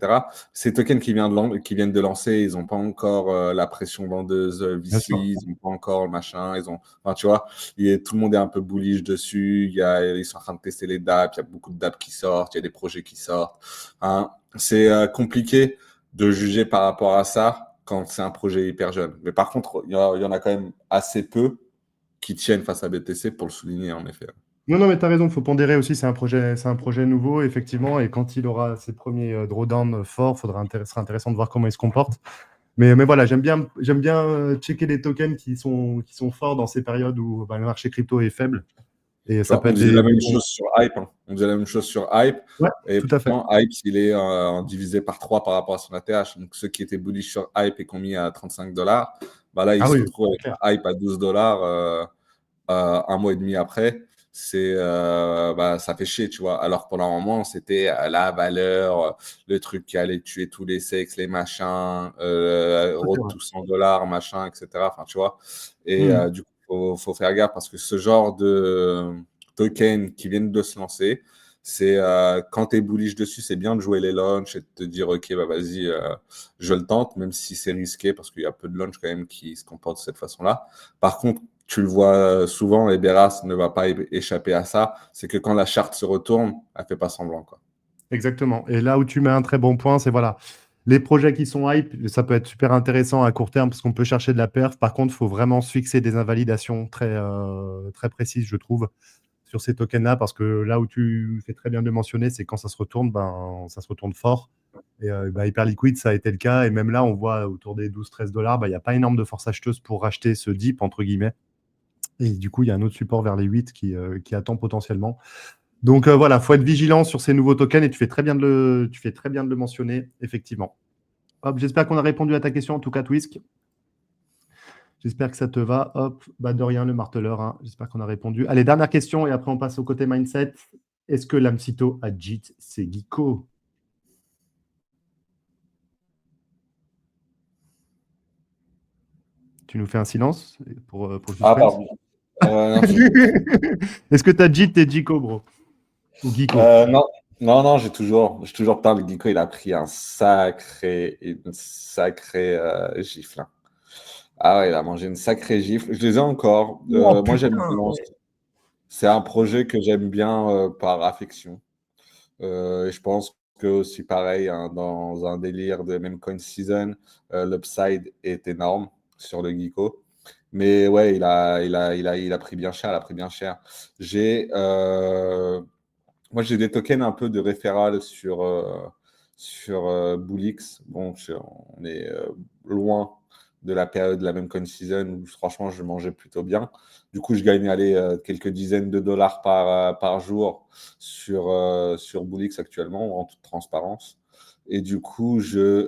Speaker 2: Ces tokens qui viennent de lancer, ils n'ont pas encore la pression vendeuse
Speaker 1: Bien
Speaker 2: VC,
Speaker 1: sûr.
Speaker 2: ils n'ont pas encore le machin, enfin, tu vois, tout le monde est un peu bullish dessus. Ils sont en train de tester les dApps, il y a beaucoup de dApps qui sortent, il y a des projets qui sortent. Hein. C'est compliqué de juger par rapport à ça quand c'est un projet hyper jeune. Mais par contre, il y en a quand même assez peu qui tiennent face à BTC pour le souligner, en effet.
Speaker 1: Non, non, mais tu as raison, il faut pondérer aussi, c'est un projet nouveau, effectivement, et quand il aura ses premiers drawdowns forts, sera intéressant de voir comment il se comporte. Mais voilà, j'aime bien checker les tokens qui sont forts dans ces périodes où bah, le marché crypto est faible. Et
Speaker 2: Tu
Speaker 1: ça
Speaker 2: vois,
Speaker 1: peut
Speaker 2: on
Speaker 1: être
Speaker 2: disait la
Speaker 1: des
Speaker 2: même
Speaker 1: bons.
Speaker 2: chose sur Hype. Hein. On disait la même chose sur Hype.
Speaker 1: Ouais,
Speaker 2: Et
Speaker 1: tout à fait.
Speaker 2: pourtant, Hype, il est divisé par 3 par rapport à son ATH. Donc, ceux qui étaient bullish sur Hype et qui ont mis à 35 $, bah là, ils
Speaker 1: Ah
Speaker 2: se
Speaker 1: oui,
Speaker 2: retrouvent
Speaker 1: c'est
Speaker 2: avec
Speaker 1: clair.
Speaker 2: Hype à 12 $ un mois et demi après. ça fait chier, tu vois. Alors que pendant un moment, c'était la valeur, le truc qui allait tuer tous les sexes, les machins,
Speaker 1: Ça, c'est
Speaker 2: road
Speaker 1: vrai.
Speaker 2: to $100, machin, etc. Enfin, tu vois. Et
Speaker 1: Hmm.
Speaker 2: du coup, faut faire gaffe parce que ce genre de tokens qui viennent de se lancer, c'est quand tu es bullish dessus, c'est bien de jouer les launches et de te dire, OK, bah vas-y, je le tente, même si c'est risqué parce qu'il y a peu de launches quand même qui se comportent de cette façon-là. Par contre, tu le vois souvent, et Beras ne va pas échapper à ça, c'est que quand la charte se retourne, elle fait pas semblant, quoi.
Speaker 1: Exactement. Et là où tu mets un très bon point, c'est voilà, les projets qui sont hype, ça peut être super intéressant à court terme parce qu'on peut chercher de la perf. Par contre, il faut vraiment se fixer des invalidations très précises, je trouve, sur ces tokens-là, parce que là où tu fais très bien de le mentionner, c'est quand ça se retourne, ben, ça se retourne fort. Et ben, Hyperliquid, ça a été le cas. Et même là, on voit autour des 12-13 $, ben, il n'y a pas énorme de force acheteuse pour racheter ce dip, entre guillemets. Et du coup, il y a un autre support vers les 8 qui attend potentiellement. Donc voilà, il faut être vigilant sur ces nouveaux tokens et tu fais très bien tu fais très bien de le mentionner, effectivement. Hop, j'espère qu'on a répondu à ta question, en tout cas, Twisk. J'espère que ça te va. Hop, bah de rien, le marteleur. Hein. J'espère qu'on a répondu. Allez, dernière question et après on passe au côté mindset. Est-ce que l'Amsito a JIT, c'est Geeko? Tu nous fais un silence pour le
Speaker 2: Ah,
Speaker 1: suspense?
Speaker 2: pardon. Non,
Speaker 1: Est-ce que tu as JIT et Geeko, bro? Ou Geeko?
Speaker 2: non, non, j'ai toujours peur. Le Geeko, il a pris une sacrée gifle, hein. Ah ouais, il a mangé une sacrée gifle. Je les ai encore.
Speaker 1: Oh
Speaker 2: Moi, j'aime
Speaker 1: putain!
Speaker 2: bien. C'est un projet que j'aime bien par affection. Et je pense que aussi pareil, hein, dans un délire de même coin season, l'upside est énorme sur le Geeko. Mais ouais, il a pris bien cher, il a pris bien cher. J'ai, moi, j'ai des tokens un peu de référal sur Bullix. Bon, on est loin de la période de la même coin season où franchement, je mangeais plutôt bien. Du coup, je gagne allez, quelques dizaines de dollars par jour sur Bullix actuellement, en toute transparence. Et du coup, j'utilise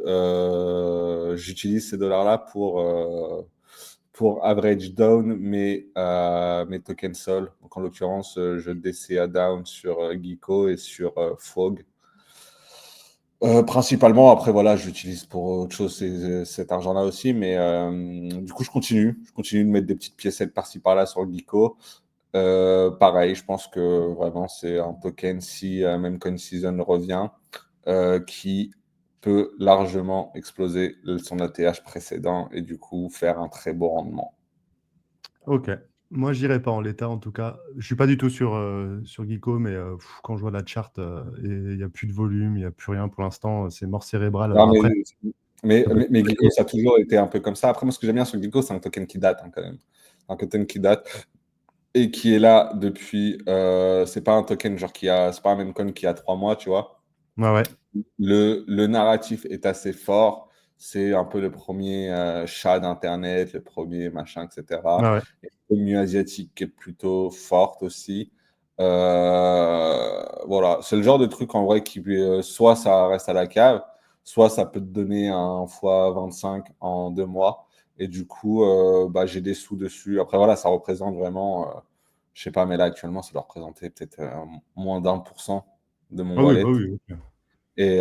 Speaker 2: ces dollars-là pour average down mes tokens sol. Donc en l'occurrence, je DCA down sur Geeko et sur Fog. Principalement, après, voilà, j'utilise pour autre chose cet argent-là aussi, mais du coup, je continue de mettre des petites piécettes par-ci par-là sur le Geeko. Pareil, je pense que vraiment, c'est un token, si même Coin Season revient, qui peut largement exploser son ATH précédent et du coup faire un très beau rendement.
Speaker 1: Ok. Moi, j'irai pas en l'état, en tout cas. Je suis pas du tout sur Geeko, mais quand je vois la charte, et il n'y a plus de volume, il n'y a plus rien pour l'instant, c'est mort cérébrale.
Speaker 2: Non,
Speaker 1: Alors après, ça peut
Speaker 2: mais Geeko,
Speaker 1: être-
Speaker 2: ça a toujours été un peu comme ça. Après, moi, ce que j'aime bien sur Geeko, c'est un token qui date, hein, quand même. Un token qui date et qui est là depuis. C'est pas un token genre c'est pas un meme coin qui a 3 mois, tu vois.
Speaker 1: Ouais, ouais.
Speaker 2: Le narratif est assez fort. C'est un peu le premier chat d'Internet, le premier machin,
Speaker 1: Ouais,
Speaker 2: etc.
Speaker 1: ouais.
Speaker 2: Et la communauté asiatique qui est plutôt forte aussi. Voilà, c'est le genre de truc en vrai qui, soit ça reste à la cave, soit ça peut te donner un fois 25 en 2 mois. Et du coup, bah, j'ai des sous dessus. Après, voilà, ça représente vraiment, je sais pas, mais là actuellement, ça doit représenter peut-être moins d'1% de mon
Speaker 1: Ah oui, bah
Speaker 2: wallet.
Speaker 1: oui. Ok.
Speaker 2: Mais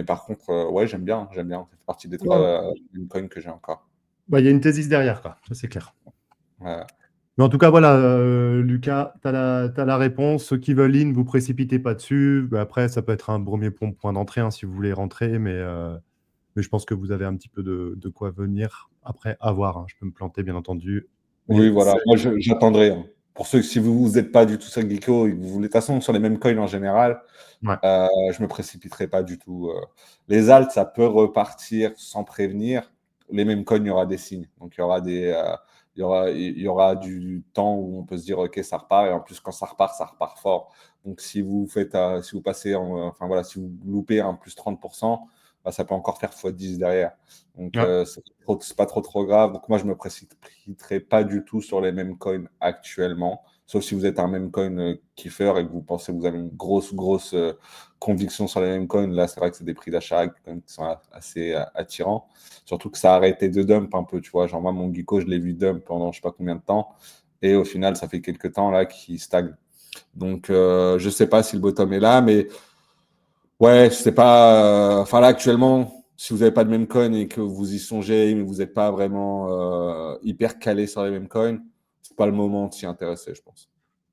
Speaker 2: par contre, ouais, j'aime bien. Ça fait partie des trois
Speaker 1: Ouais.
Speaker 2: coins que j'ai encore.
Speaker 1: Bah, il y a une thèse derrière, quoi. Ça, c'est clair.
Speaker 2: Ouais.
Speaker 1: Mais en tout cas, voilà, Lucas, t'as la réponse. Ceux qui veulent in, vous précipitez pas dessus. Bah, après, ça peut être un premier point d'entrée hein, si vous voulez rentrer, mais je pense que vous avez un petit peu de quoi venir. Après, à voir. Hein. Je peux me planter, bien entendu.
Speaker 2: Oui,
Speaker 1: Mais
Speaker 2: voilà. Moi, j'attendrai, hein. Pour ceux, si vous n'êtes pas du tout sur Geeko, et que vous voulez, de toute façon, sur les mêmes coins en général,
Speaker 1: ouais.
Speaker 2: je me précipiterai pas du tout. Les alts, ça peut repartir sans prévenir. Les mêmes coins, il y aura des signes. Donc, il y aura du temps où on peut se dire, OK, ça repart. Et en plus, quand ça repart fort. Donc, si vous passez, enfin voilà, si vous loupez un plus 30%, bah, ça peut encore faire x10 derrière. Donc,
Speaker 1: Ouais.
Speaker 2: c'est pas trop grave. Donc, moi, je me précipiterai pas du tout sur les mêmes coins actuellement. Sauf si vous êtes un même coin kiffer et que vous pensez que vous avez une grosse conviction sur les mêmes coins. Là, c'est vrai que c'est des prix d'achat qui sont assez attirants. Surtout que ça a arrêté de dump un peu, tu vois. Genre, moi, mon Geeko, je l'ai vu dump pendant je sais pas combien de temps. Et au final, ça fait quelques temps là qu'il stagne. Donc, je ne sais pas si le bottom est là, mais ouais, je sais pas. Enfin, là, actuellement, si vous n'avez pas de meme coin et que vous y songez, mais vous n'êtes pas vraiment hyper calé sur les meme coins, c'est pas le moment de s'y intéresser, je pense.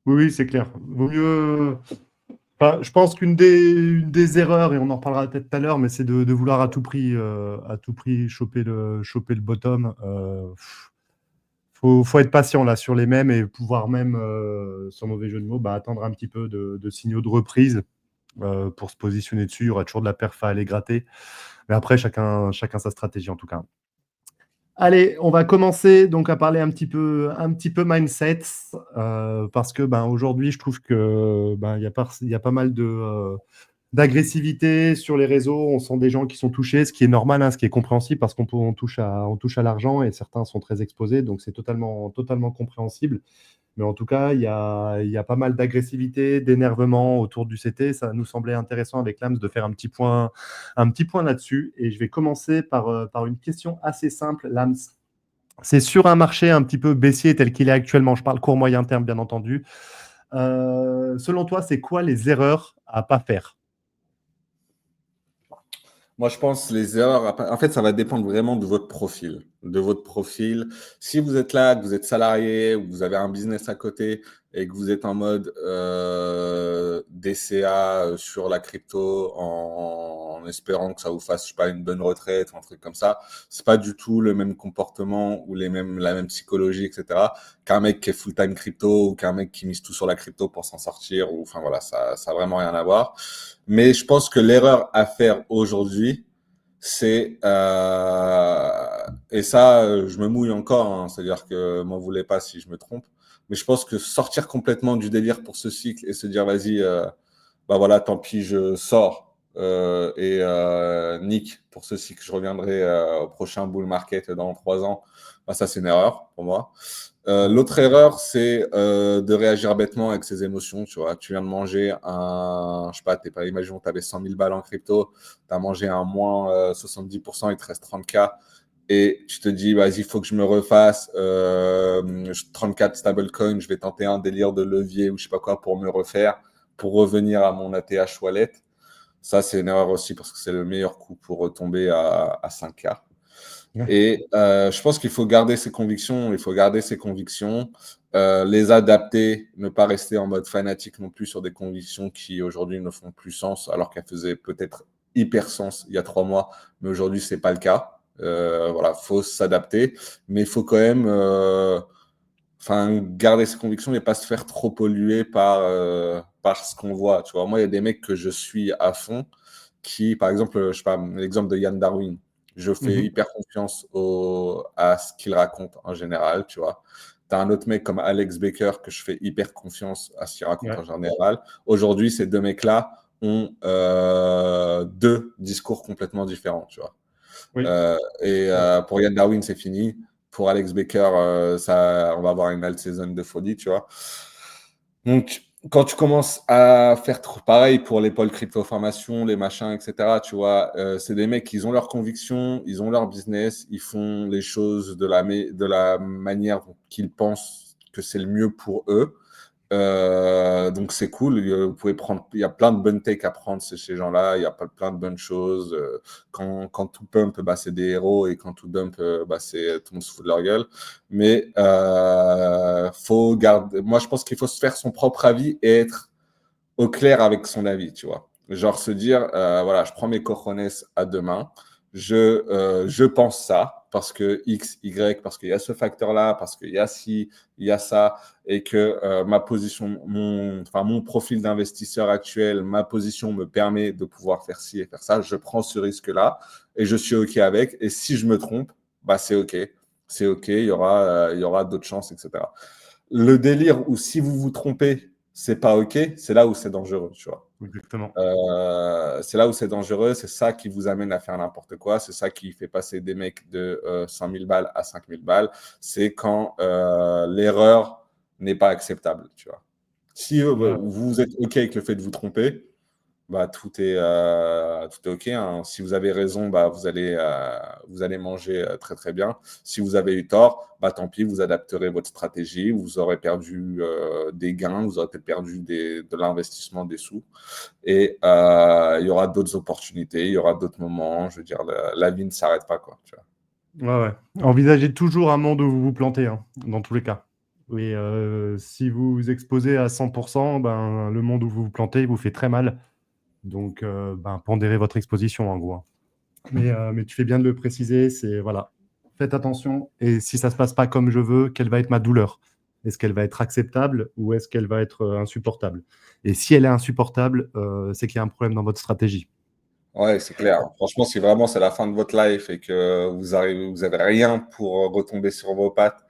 Speaker 1: Oui, oui, c'est clair. Vaut mieux. Enfin, je pense une des erreurs, et on en reparlera peut-être tout à l'heure, mais c'est de vouloir à tout prix choper le bottom. Faut être patient là sur les mêmes et pouvoir même, sans mauvais jeu de mots, bah, attendre un petit peu de signaux de reprise pour se positionner dessus. Il y aura toujours de la perf à aller gratter. Mais après, chacun sa stratégie en tout cas. Allez, on va commencer donc à parler un petit peu mindset parce que ben, aujourd'hui, je trouve que ben, il y a pas mal d'agressivité sur les réseaux. On sent des gens qui sont touchés, ce qui est normal, hein, ce qui est compréhensible parce on on touche à l'argent et certains sont très exposés, donc c'est totalement compréhensible. Mais en tout cas, il y a pas mal d'agressivité, d'énervement autour du CT. Ça nous semblait intéressant avec l'AMS de faire un petit point là-dessus. Et je vais commencer par une question assez simple, l'AMS. C'est sur un marché un petit peu baissier tel qu'il est actuellement. Je parle court moyen terme, bien entendu. Selon toi, c'est quoi les erreurs à pas faire?
Speaker 2: Moi, je pense les erreurs. En fait, ça va dépendre vraiment de votre profil. De votre profil. Si vous êtes là, que vous êtes salarié, ou que vous avez un business à côté et que vous êtes en mode DCA sur la crypto en espérant que ça vous fasse, je sais pas, une bonne retraite ou un truc comme ça, c'est pas du tout le même comportement ou la même psychologie, etc. qu'un mec qui est full-time crypto ou qu'un mec qui mise tout sur la crypto pour s'en sortir. Ou, enfin voilà, ça a vraiment rien à voir. Mais je pense que l'erreur à faire aujourd'hui, c'est et ça, je me mouille encore, hein, c'est-à-dire que m'en voulez pas si je me trompe. Mais je pense que sortir complètement du délire pour ce cycle et se dire vas-y, bah voilà, tant pis, je sors nique pour ce cycle, je reviendrai au prochain bull market dans 3 ans. Bah, ça, c'est une erreur pour moi. L'autre erreur, c'est de réagir bêtement avec ses émotions. Tu vois, tu viens de manger je sais pas, imaginons que tu avais 100 000 balles en crypto, tu as mangé un moins 70%, il te reste 30K, et tu te dis, vas-y, il faut que je me refasse 34 stablecoins, je vais tenter un délire de levier ou je sais pas quoi pour me refaire, pour revenir à mon ATH wallet. Ça, c'est une erreur aussi parce que c'est le meilleur coup pour retomber à 5K.
Speaker 1: Ouais.
Speaker 2: Et je pense qu'il faut garder ses convictions, il faut garder ses convictions, les adapter, ne pas rester en mode fanatique non plus sur des convictions qui aujourd'hui ne font plus sens, alors qu'elles faisaient peut-être hyper sens il y a 3 mois, mais aujourd'hui c'est pas le cas. Voilà, faut s'adapter, mais il faut quand même, garder ses convictions et pas se faire trop polluer par ce qu'on voit. Tu vois, moi il y a des mecs que je suis à fond qui, par exemple, je sais pas, l'exemple de Yann Darwin, je fais
Speaker 1: Mhm.
Speaker 2: hyper confiance à ce qu'il raconte en général, tu vois. Tu as un autre mec comme Alex Baker que je fais hyper confiance à ce qu'il raconte
Speaker 1: Ouais.
Speaker 2: en général. Aujourd'hui, ces deux mecs-là ont deux discours complètement différents, tu vois.
Speaker 1: Oui.
Speaker 2: Pour Yann Darwin, c'est fini. Pour Alex Baker, on va avoir une alt saison de folie, tu vois. Donc, quand tu commences à faire pareil pour les pôles crypto-formation, les machins, etc., tu vois, c'est des mecs qui ont leurs convictions, ils ont leur business, ils font les choses de la manière qu'ils pensent que c'est le mieux pour eux. Donc c'est cool. Vous pouvez prendre, il y a plein de bonnes takes à prendre chez ces gens-là. Il y a plein de bonnes choses. Quand tout pump, bah, c'est des héros, et quand tout dump, bah, c'est tout le monde se fout de leur gueule. Mais faut garder. Moi, je pense qu'il faut se faire son propre avis et être au clair avec son avis, tu vois. Genre se dire, voilà, je prends mes cojones à deux mains, je pense ça, parce que X, Y, parce qu'il y a ce facteur-là, parce qu'il y a ci, il y a ça, et que ma position, mon profil d'investisseur actuel, ma position me permet de pouvoir faire ci et faire ça, je prends ce risque-là, et je suis OK avec, et si je me trompe, bah c'est OK. C'est OK, il y aura d'autres chances, etc. Le délire où si vous vous trompez, c'est pas OK, c'est là où c'est dangereux, tu vois.
Speaker 1: Exactement.
Speaker 2: C'est là où c'est dangereux, c'est ça qui vous amène à faire n'importe quoi, c'est ça qui fait passer des mecs de 100 000 balles à 5 000 balles, c'est quand l'erreur n'est pas acceptable, tu vois. Si
Speaker 1: Ouais.
Speaker 2: vous êtes OK avec le fait de vous tromper, bah, tout est OK, hein. Si vous avez raison, bah, vous allez manger très très bien. Si vous avez eu tort, bah, tant pis, vous adapterez votre stratégie. Vous aurez perdu des gains, vous aurez peut-être perdu de l'investissement, des sous. Et il y aura d'autres opportunités, il y aura d'autres moments. Je veux dire, la vie ne s'arrête pas, quoi. Tu vois.
Speaker 1: Ouais, ouais. Envisagez toujours un monde où vous vous plantez, hein, dans tous les cas. Et si vous vous exposez à 100%, ben, le monde où vous vous plantez, il vous fait très mal. Donc, ben, pondérez votre exposition, en gros, hein. Mais tu fais bien de le préciser, c'est voilà, faites attention. Et si ça se passe pas comme je veux, quelle va être ma douleur? Est-ce qu'elle va être acceptable ou est-ce qu'elle va être insupportable? Et si elle est insupportable, c'est qu'il y a un problème dans votre stratégie.
Speaker 2: Ouais, c'est clair. Franchement, si vraiment c'est la fin de votre life et que vous avez rien pour retomber sur vos pattes,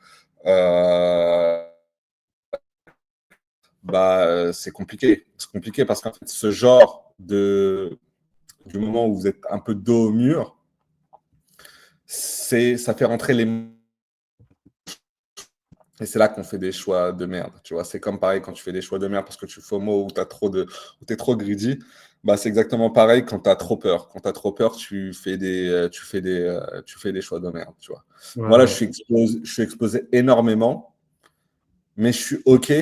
Speaker 2: euh, bah, c'est compliqué. C'est compliqué parce qu'en fait, du moment où vous êtes un peu dos au mur, ça fait rentrer les. Et c'est là qu'on fait des choix de merde. Tu vois, c'est comme pareil quand tu fais des choix de merde parce que tu FOMO ou t'es trop greedy. Bah, c'est exactement pareil quand tu as trop peur. Quand tu as trop peur, tu fais des choix de merde. Tu vois.
Speaker 1: Ouais,
Speaker 2: Moi, là,
Speaker 1: ouais.
Speaker 2: je suis exposé énormément, mais je suis OK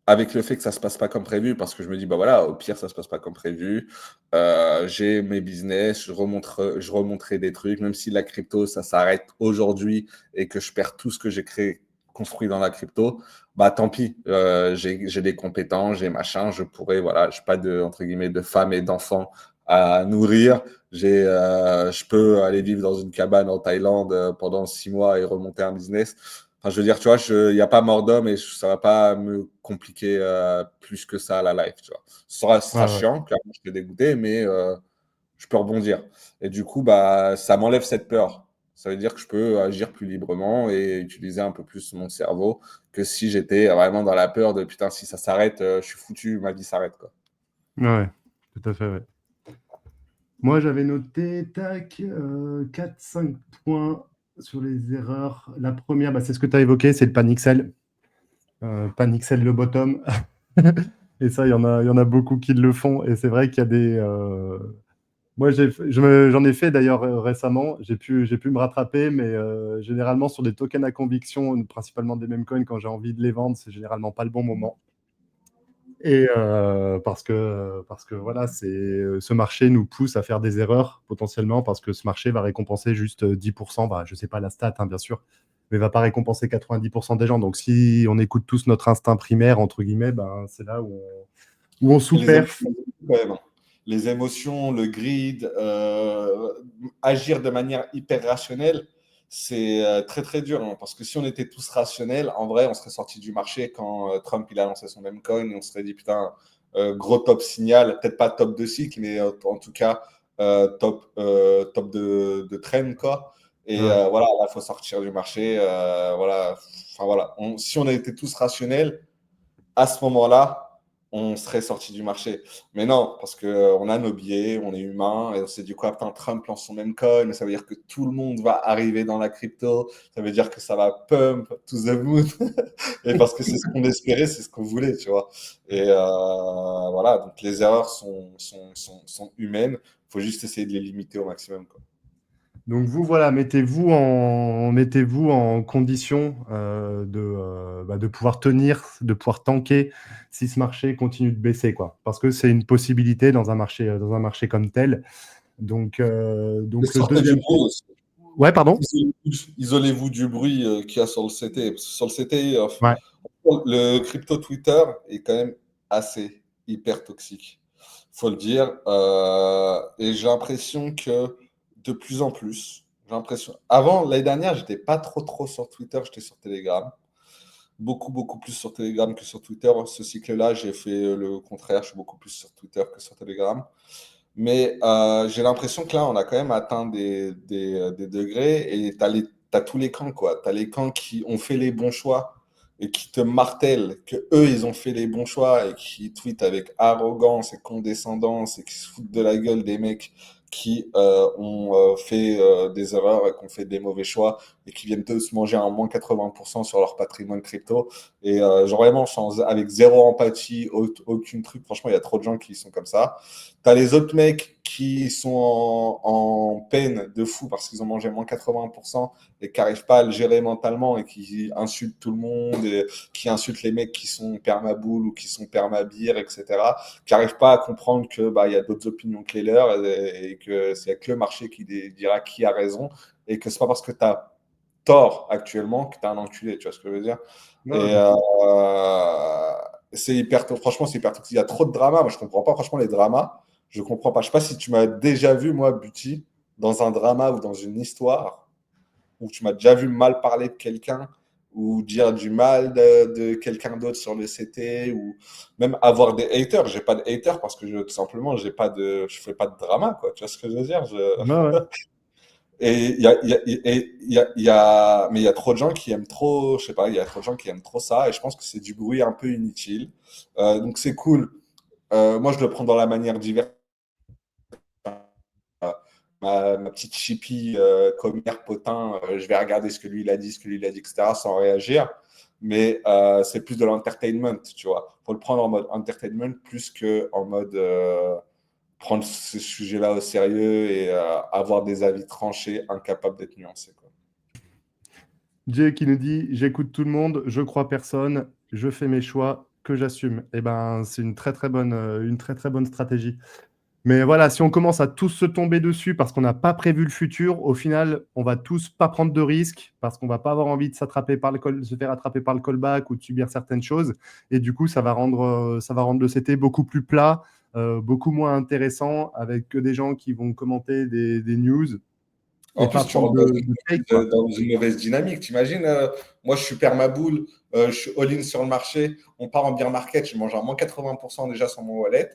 Speaker 2: avec le fait que ça se passe pas comme prévu parce que je me dis, bah voilà, au pire, ça se passe pas comme prévu. J'ai mes business, je remonterai des trucs, même si la crypto, ça s'arrête aujourd'hui et que je perds tout ce que j'ai créé, construit dans la crypto, bah tant pis. J'ai des compétences, j'ai machin, je pourrais, voilà, je n'ai pas de, entre guillemets, de femmes et d'enfants à nourrir. Je peux aller vivre dans une cabane en Thaïlande pendant 6 mois et remonter un business. Enfin, je veux dire, tu vois, il n'y a pas mort d'homme et ça ne va pas me compliquer plus que ça la life, tu vois. Ce
Speaker 1: Ouais,
Speaker 2: sera
Speaker 1: ouais.
Speaker 2: chiant, clairement, je suis dégoûté, mais je peux rebondir. Et du coup, bah, ça m'enlève cette peur. Ça veut dire que je peux agir plus librement et utiliser un peu plus mon cerveau que si j'étais vraiment dans la peur de putain, si ça s'arrête, je suis foutu, ma vie s'arrête, quoi.
Speaker 1: Ouais, ouais. Tout à fait, ouais. Moi, j'avais noté, tac, 4-5 points sur les erreurs. La première, bah, c'est ce que tu as évoqué, c'est le panic-sell. Panic-sell le bottom. Et ça, il y en a beaucoup qui le font. Et c'est vrai qu'il y a des. Moi, j'en ai fait d'ailleurs récemment. J'ai pu me rattraper, mais généralement sur des tokens à conviction, principalement des meme coins, quand j'ai envie de les vendre, c'est généralement pas le bon moment. Et parce que voilà, ce marché nous pousse à faire des erreurs potentiellement parce que ce marché va récompenser juste 10%, bah, je ne sais pas la stat, hein, bien sûr, mais va pas récompenser 90% des gens. Donc si on écoute tous notre instinct primaire, entre guillemets, ben, c'est là où on
Speaker 2: Les
Speaker 1: sous-perf.
Speaker 2: émotions, quand même. Les émotions, le greed, agir de manière hyper rationnelle, c'est très très dur, hein, parce que si on était tous rationnels, en vrai, on serait sorti du marché quand Trump il a lancé son même coin et on serait dit putain, gros top signal, peut-être pas top de cycle, mais en tout cas top de trend quoi. Et
Speaker 1: Ouais.
Speaker 2: voilà, là, il faut sortir du marché. Voilà, enfin voilà. Si on était tous rationnels, à ce moment-là, on serait sorti du marché. Mais non, parce qu'on a nos biais, on est humain, et on s'est dit quoi, putain, Trump lance son même coin, mais ça veut dire que tout le monde va arriver dans la crypto, ça veut dire que ça va pump to the moon, et parce que c'est ce qu'on espérait, c'est ce qu'on voulait, tu vois. Et voilà, donc les erreurs sont humaines, il faut juste essayer de les limiter au maximum, quoi.
Speaker 1: Donc vous, voilà, mettez-vous en condition bah, de pouvoir tenir, de pouvoir tanker si ce marché continue de baisser, quoi. Parce que c'est une possibilité dans un marché comme tel.
Speaker 2: Et
Speaker 1: Donc le
Speaker 2: sortez du
Speaker 1: deuxième
Speaker 2: bruit
Speaker 1: point.
Speaker 2: aussi.
Speaker 1: Ouais, pardon?
Speaker 2: Isolez-vous du bruit qu'il y a sur le CT. Parce que sur le CT,
Speaker 1: Ouais.
Speaker 2: le crypto Twitter est quand même assez hyper toxique, faut le dire. Et j'ai l'impression que de plus en plus, j'ai l'impression. Avant, l'année dernière, j'étais pas trop sur Twitter, j'étais sur Telegram. Beaucoup plus sur Telegram que sur Twitter. Ce cycle-là, j'ai fait le contraire, je suis beaucoup plus sur Twitter que sur Telegram. Mais j'ai l'impression que là, on a quand même atteint des degrés et t'as tous les camps, quoi. Tu as les camps qui ont fait les bons choix et qui te martèlent que eux, ils ont fait les bons choix et qui tweetent avec arrogance et condescendance et qui se foutent de la gueule des mecs qui ont fait des erreurs et qui ont fait des mauvais choix et qui viennent de se manger un moins 80% sur leur patrimoine crypto. Et genre vraiment, avec zéro empathie, aucune truc. Franchement, il y a trop de gens qui sont comme ça. T'as les autres mecs qui sont en peine de fou parce qu'ils ont mangé moins 80% et qui n'arrivent pas à le gérer mentalement et qui insultent tout le monde et qui insultent les mecs qui sont permaboule ou qui sont permabire, etc. Qui n'arrivent pas à comprendre que bah, y a d'autres opinions que les leurs et que c'est que le marché qui dira qui a raison et que c'est pas parce que tu as tort actuellement que tu es un enculé, tu vois ce que je veux dire?
Speaker 1: Ouais.
Speaker 2: Et c'est hyper, franchement, c'est hyper toxique. Il y a trop de drama. Moi, je comprends pas, franchement, les dramas. Je comprends pas. Je sais pas si tu m'as déjà vu, moi, Buty, dans un drama ou dans une histoire où tu m'as déjà vu mal parler de quelqu'un ou dire du mal de quelqu'un d'autre sur le CT ou même avoir des haters. J'ai pas de haters parce que tout simplement, je fais pas de drama, quoi. Tu vois ce que je veux dire?
Speaker 1: Ouais, ouais.
Speaker 2: Et mais il y a trop de gens qui aiment trop, je sais pas, il y a trop de gens qui aiment trop ça et je pense que c'est du bruit un peu inutile. Donc c'est cool. Moi, je le prends dans la manière diverse. Ma petite chippie commère potin, je vais regarder ce que lui il a dit, ce que lui il a dit, etc., sans réagir. Mais c'est plus de l'entertainment, tu vois. Faut le prendre en mode entertainment plus que en mode prendre ce sujet-là au sérieux et avoir des avis tranchés, incapables d'être nuancés, quoi.
Speaker 1: Jay qui nous dit: j'écoute tout le monde, je crois personne, je fais mes choix, que j'assume. Eh ben, c'est une très très bonne stratégie. Mais voilà, si on commence à tous se tomber dessus parce qu'on n'a pas prévu le futur, au final, on va tous pas prendre de risques parce qu'on va pas avoir envie de se faire attraper par le callback ou de subir certaines choses. Et du coup, ça va rendre le CT beaucoup plus plat, beaucoup moins intéressant, avec que des gens qui vont commenter des news
Speaker 2: En
Speaker 1: et pas
Speaker 2: plus, tu
Speaker 1: prendre
Speaker 2: rentres
Speaker 1: de take, quoi.
Speaker 2: dans une mauvaise dynamique. T'imagines, moi, je suis père ma boule, je suis all-in sur le marché, on part en bear market, je mange à moins 80% déjà sur mon wallet.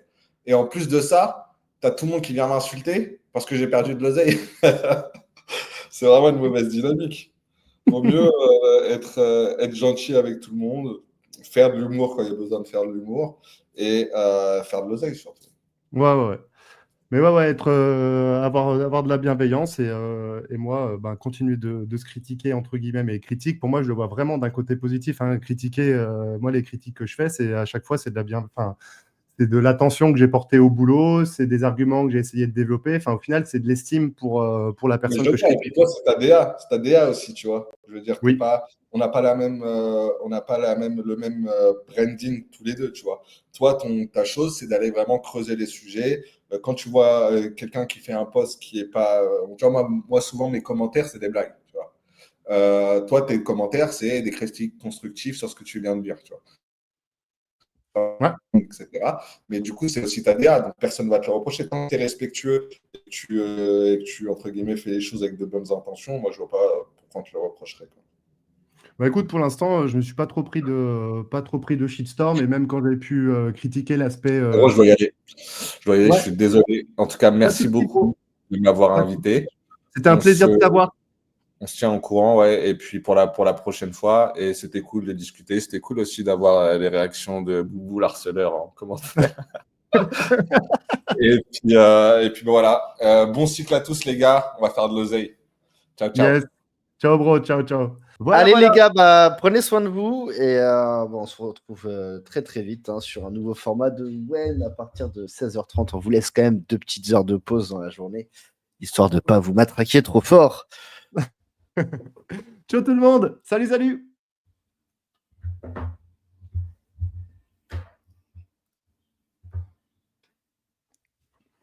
Speaker 2: Et en plus de ça, tu as tout le monde qui vient m'insulter parce que j'ai perdu de l'oseille. C'est vraiment une mauvaise dynamique. Vaut mieux être gentil avec tout le monde, faire de l'humour quand il y a besoin de faire de l'humour et faire de l'oseille surtout.
Speaker 1: Ouais, ouais, ouais. Mais ouais, ouais, avoir de la bienveillance et moi, ben, continuer de se critiquer, entre guillemets, mais critiques, pour moi, je le vois vraiment d'un côté positif, hein. Critiquer, moi, les critiques que je fais, c'est à chaque fois, enfin, c'est de l'attention que j'ai portée au boulot, c'est des arguments que j'ai essayé de développer. Enfin, au final, c'est de l'estime pour la
Speaker 2: Mais
Speaker 1: personne
Speaker 2: je
Speaker 1: que je
Speaker 2: vois, et puis
Speaker 1: critique.
Speaker 2: toi, c'est ta DA aussi, tu vois. Je veux dire,
Speaker 1: Oui,
Speaker 2: on n'a pas le même branding tous les deux, tu vois. Toi, ta chose, c'est d'aller vraiment creuser les sujets. Quand tu vois quelqu'un qui fait un post qui est pas, tu vois, moi, souvent, mes commentaires, c'est des blagues, tu vois. Toi, tes commentaires, c'est des critiques constructives sur ce que tu viens de dire, tu vois.
Speaker 1: ouais.
Speaker 2: Etc. Mais du coup, c'est aussi ta DA, donc personne ne va te le reprocher. Tant que tu es respectueux et que tu, entre guillemets, fais les choses avec de bonnes intentions, moi, je vois pas pourquoi on te le reprocherait, quoi.
Speaker 1: Bah, écoute, pour l'instant, je me suis pas trop pris de shitstorm, et même quand j'ai pu critiquer l'aspect.
Speaker 2: Moi, je dois y aller. Je dois y aller, je
Speaker 1: Ouais,
Speaker 2: suis désolé. En tout cas,
Speaker 1: pas de
Speaker 2: merci
Speaker 1: souci,
Speaker 2: beaucoup
Speaker 1: gros.
Speaker 2: de m'avoir
Speaker 1: Pas de souci.
Speaker 2: invité.
Speaker 1: C'était un
Speaker 2: On se,
Speaker 1: plaisir de t'avoir.
Speaker 2: on se tient au courant, ouais. Et puis pour la prochaine fois, et c'était cool de discuter. C'était cool aussi d'avoir les réactions de Boubou l'harceleur en commentaire. Et puis ben voilà. Bon cycle à tous, les gars. On va faire de l'oseille. Ciao, ciao.
Speaker 1: Yes. Ciao, bro. Ciao, ciao. Voilà,
Speaker 3: Allez
Speaker 1: voilà.
Speaker 3: les gars, bah, prenez soin de vous et bon, on se retrouve très très vite hein, sur un nouveau format de Wen à partir de 16h30. On vous laisse quand même 2 petites heures de pause dans la journée, histoire de ne pas vous matraquer trop fort.
Speaker 1: Ciao tout le monde. Salut, salut.